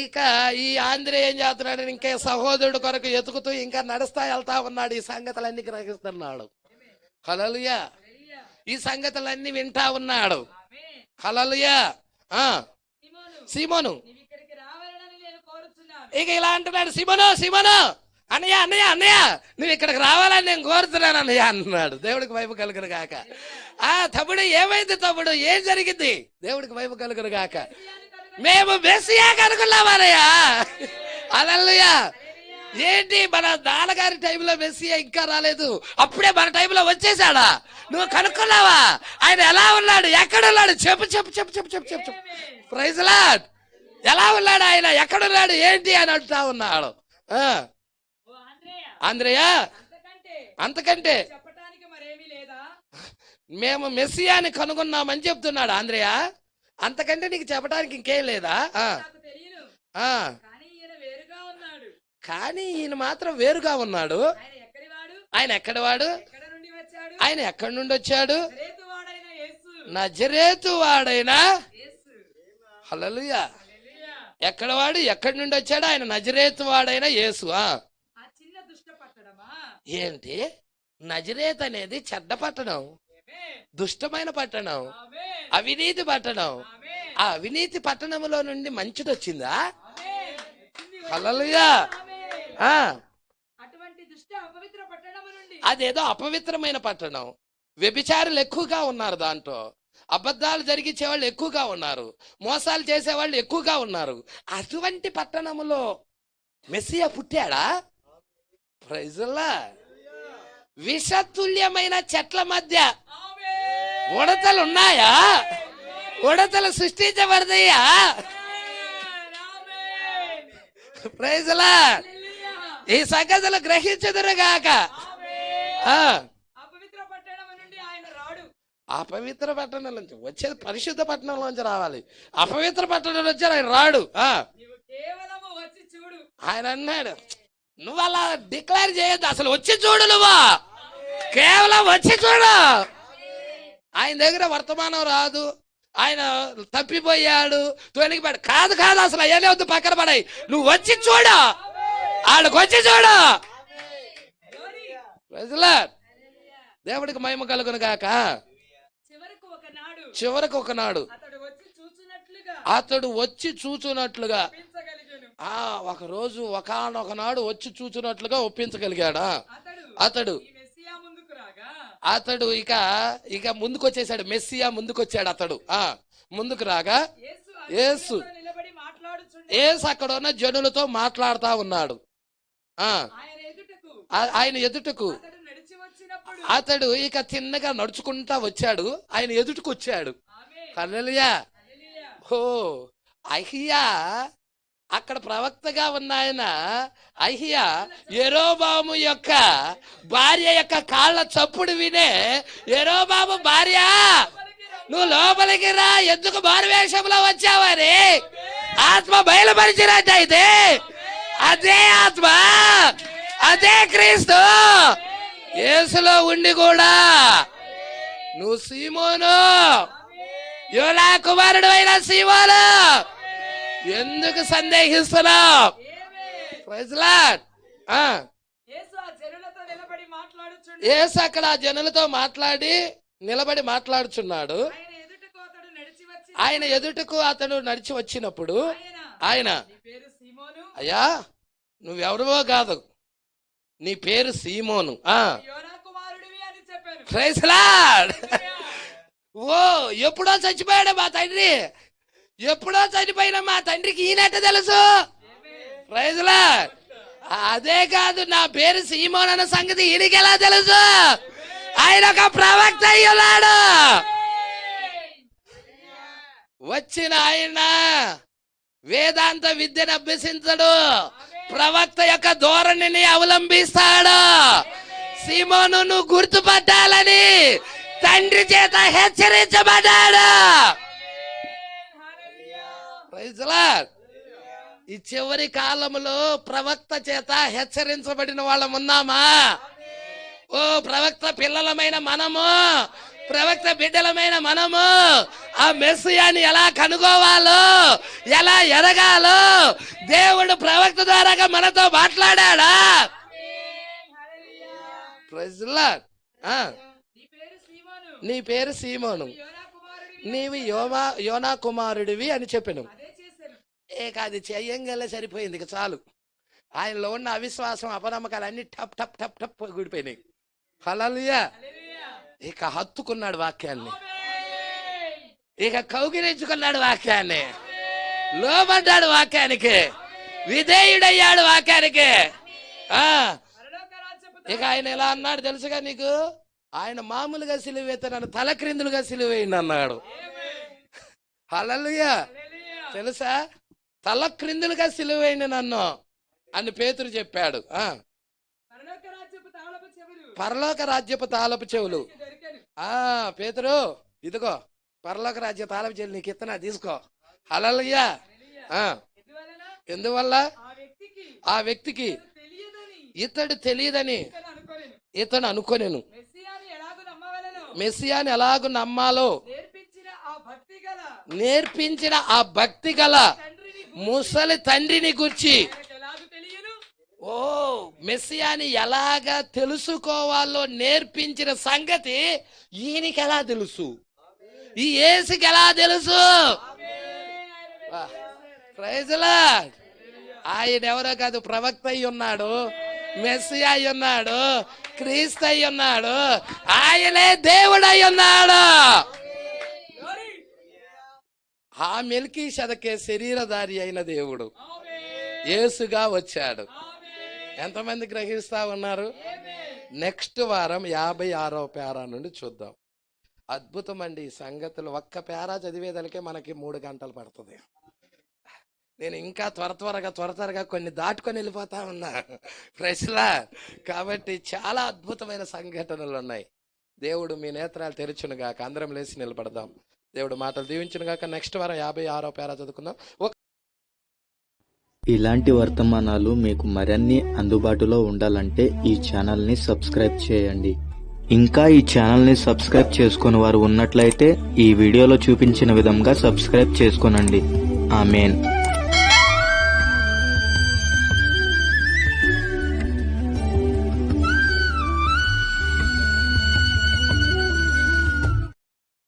ఇక ఈ ఆంధ్రే ఏం చేస్తున్నాడు, ఇంకా సహోదరుడు కొరకు ఎతుకుతూ ఇంకా నడుస్తా వెళ్తా ఉన్నాడు. ఈ సంగతులన్నీ గ్రహిస్తున్నాడు. హల్లెలూయా. ఈ సంగతులన్నీ వింటా ఉన్నాడు. హల్లెలూయా. సీమోను ఇక ఇలా అంటున్నాడు, సీమోను అన్నయ్య అన్నయ్య అన్నయ్య నువ్వు ఇక్కడికి రావాలని నేను కోరుతున్నాను అన్నయ్య అన్నాడు. దేవుడికి వైపు కలుగును గాక. తమ్ముడు ఏమైంది తమ్ముడు, ఏం జరిగింది? దేవుడికి వైపు కలుగును గాక. మేము మెస్సియా కనుక్కున్నామన్నయ్యా. హల్లెలూయా. ఏంటి మన నాన్నగారి టైంలో మెస్సియా ఇంకా రాలేదు, అప్పుడే మన టైంలో వచ్చేసాడా? నువ్వు కనుక్కున్నావా? ఆయన ఎలా ఉన్నాడు, ఎక్కడున్నాడు? చెప్పు చెప్పు చెప్పు చెప్పు చెప్పు చెప్పు చెప్పు. Praise Lord. ఎలా ఉన్నాడు ఆయన, ఎక్కడున్నాడు, ఏంటి అని అంటా ఉన్నాడు. ఆంద్రేయ అంతకంటే మేము మెస్సియాని కనుగొన్నామని చెప్తున్నాడు ఆంద్రేయ. అంతకంటే నీకు చెప్పడానికి ఇంకేం లేదా? కానీ ఈయన మాత్రం వేరుగా ఉన్నాడు. ఆయన ఎక్కడివాడు? ఆయన ఎక్కడి నుండి వచ్చాడు? నజరేతు వాడైనా. హల్లెలూయా. ఎక్కడవాడు, ఎక్కడి నుండి వచ్చాడు? ఆయన నజరేతు వాడైన యేసు. ఏంటి నజరేత్ అనేది? చెడ్డ పట్టణం, దుష్టమైన పట్టణం, అవినీతి పట్టణం. ఆ అవినీతి పట్టణంలో నుండి మంచిది వచ్చిందా? హల్లెలూయా. అదేదో అపవిత్రమైన పట్టణం, వ్యభిచారులు ఎక్కువగా ఉన్నారు, దాంట్లో అబద్ధాలు జరిగించే వాళ్ళు ఎక్కువగా ఉన్నారు, మోసాలు చేసేవాళ్ళు ఎక్కువగా ఉన్నారు. అటువంటి పట్టణములో మెస్సియా పుట్టాడా? ప్రైజుల్లా. విషతుల్యమైన చెట్ల మధ్య ఉడతలు ఉన్నాయా? ఉడతలు సృష్టించబడతాయా? ప్రైజుల్లా. ఈ సంగతులు గ్రహించుదురుగాక. అపవిత్ర పట్టణం నుంచి వచ్చేది పరిశుద్ధ పట్టణంలోంచి రావాలి. అపవిత్ర పట్టణం నుంచి ఆయన రాడు. ఆయన అన్నాడు, నువ్వు అలా డిక్లేర్ చేయొద్దు, అసలు వచ్చి చూడు, నువ్వు కేవలం వచ్చి చూడు. ఆయన దగ్గర వర్తమానం రాదు, ఆయన తప్పిపోయాడు, తొలగిపోయాడు. కాదు కాదు, అసలు అయ్యనే వద్దు, పక్కన పడాయి. నువ్వు వచ్చి చూడు, వాళ్ళకి వచ్చి చూడు. దేవుడికి మహిమ కలుగును గాక. చివరికి ఒకనాడు అతడు వచ్చి చూచున్నట్లుగా, ఒక రోజు ఒకనొకనాడు వచ్చి చూచున్నట్లుగా ఒప్పించగలిగాడా? అతడు ఇక ముందుకు వచ్చేసాడు. మెస్సియా ముందుకు వచ్చాడు. అతడు ముందుకు రాగా యేసు అక్కడ ఉన్న జనులతో మాట్లాడుతా ఉన్నాడు. ఆయన ఎదుటకు అతడు ఇక తిన్నగా నడుచుకుంటా వచ్చాడు. ఆయన ఎదుటకు వచ్చాడు. హల్లెలూయా. ఓ అహియా అక్కడ ప్రవక్తగా ఉన్న ఆయన అహియా యెరోబాము యొక్క భార్య యొక్క కాళ్ళ చప్పుడు వినే, యెరోబాము భార్య నువ్వు లోపలికి రా, ఎందుకు మారువేషంలో వచ్చావని ఆత్మ బయలుపరిచినట్టయితే అదే ఆత్మ, అదే క్రీస్తు యేసులో ఉండి కూడా నువ్వు సీమోను, యోనా కుమారుడు అయిన సీమోను, ఎందుకు సందేహిస్తున్నావు? Praise lord. యేసు అక్కడ జనులతో నిలబడి మాట్లాడుచున్నాడు. ఆయన ఎదుటకు అతడు నడిచి వచ్చినప్పుడు ఆయన, అయ్యా నువ్వెవరివో కాదు, నీ పేరు సీమోను. Praise lord. ఓ ఎప్పుడో చచ్చిపోయాడు మా తండ్రి, ఎప్పుడో చనిపోయిన మా తండ్రికి ఈయనట్టు తెలుసు. Praise Lord. అదే కాదు, నా పేరు సీమోన్ అన్న సంగతి ఈయనకి ఎలా తెలుసు? ఆయన ఒక ప్రవక్త అయి ఉన్నాడు. వచ్చిన ఆయన వేదాంత విద్యను అభ్యసించడు, ప్రవక్త యొక్క ధోరణిని అవలంబిస్తాడు. సీమోను నువ్వు గుర్తుపట్టాలని తండ్రి చేత హెచ్చరించబడ్డాడు. Praise lord. ఈ చివరి కాలంలో ప్రవక్త చేత హెచ్చరించబడిన వాళ్ళం ఉన్నామా? ఓ ప్రవక్త పిల్లలమైన మనము, ప్రవక్త బిడ్డలమైన మనము ఆ మెస్సియాని ఎలా కనుగోవాలో, ఎలా ఎదగాలో దేవుడు ప్రవక్త ద్వారాగా మనతో మాట్లాడా? Praise Lord. నీ పేరు సీమోను, నీవు యోనా కుమారుడివి అని చెప్పాను. అది చెయ్యంగానే సరిపోయింది, ఇక చాలు. ఆయనలో ఉన్న అవిశ్వాసం అపనమ్మకాలు అన్ని టప్ టప్ టప్ టప్ గుడిపోయినాయి. హల్లెలూయా. ఇక హత్తుకున్నాడు వాక్యాన్ని, ఇక కౌగిలించుకున్నాడు వాక్యాన్ని, లోబడ్డాడు వాక్యానికి, విధేయుడయ్యాడు వాక్యానికి. ఇక ఆయన ఎలా అన్నాడు తెలుసుగా నీకు? ఆయన మామూలుగా సిలువేత నన్ను తల క్రిందులుగా సిలువేయండి అన్నాడు. హల్లెలూయా. తెలుసా? తల క్రిందులుగా సిలువేయండి నన్ను అని పేతురు చెప్పాడు. పరలోక రాజ్యపు తాళపు చెవులు. పేతురు, ఇదిగో పరలోక రాజ్య తాళపు చెవులు నీకు ఇత్తనా, తీసుకో. హల్లెలూయా. ఎందువల్ల? ఆ వ్యక్తికి ఇతడు తెలియదని ఇతను అనుకోనేను. మెస్సియాని ఎలాగూ నమ్మాలో నేర్పించిన ఆ భక్తి గల ముసలి తండ్రిని గురించి, ఓ మెస్సియాని ఎలాగా తెలుసుకోవాలో నేర్పించిన సంగతి ఈయనకి ఎలా తెలుసు? ఈ యేసుకి ఎలా తెలుసు? Praise Lord. ఆయన ఎవరో కాదు, ప్రవక్త అయి ఉన్నాడు, మెస్సియా అయి ఉన్నాడు, క్రీస్తు అయి ఉన్నాడు, ఆయనే దేవుడు అయి ఉన్నాడు. ఆ మెల్కీషెదకే శరీరధారి అయిన దేవుడు యేసుగా వచ్చాడు. ఎంతమంది గ్రహిస్తా ఉన్నారు? నెక్స్ట్ వారం 56వ పేరా నుండి చూద్దాం. అద్భుతం అండి ఈ సంగతులు. ఒక్క పేరా చదివేదానికే మనకి 3 గంటలు పడుతుంది. నేను ఇంకా త్వరగా కొన్ని దాటుకొని వెళ్ళిపోతా ఉన్నా ప్రశ్నలా. కాబట్టి చాలా అద్భుతమైన సంఘటనలు ఉన్నాయి. దేవుడు మీ నేత్రాలు తెరుచును గాక. అందరం లేచి నిలబడదాం. దేవుడు మాటలు దీవించును గాక. నెక్స్ట్ వారం 56వ పేరా చదువుకుందాం. ఇలాంటి వర్తమానాలు మీకు మరిన్ని అందుబాటులో ఉండాలంటే ఈ ఛానల్ని సబ్స్క్రైబ్ చేయండి. ఇంకా ఈ ఛానల్ని సబ్స్క్రైబ్ చేసుకుని వారు ఉన్నట్లయితే ఈ వీడియోలో చూపించిన విధంగా సబ్స్క్రైబ్ చేసుకోనండి. ఆమేన్.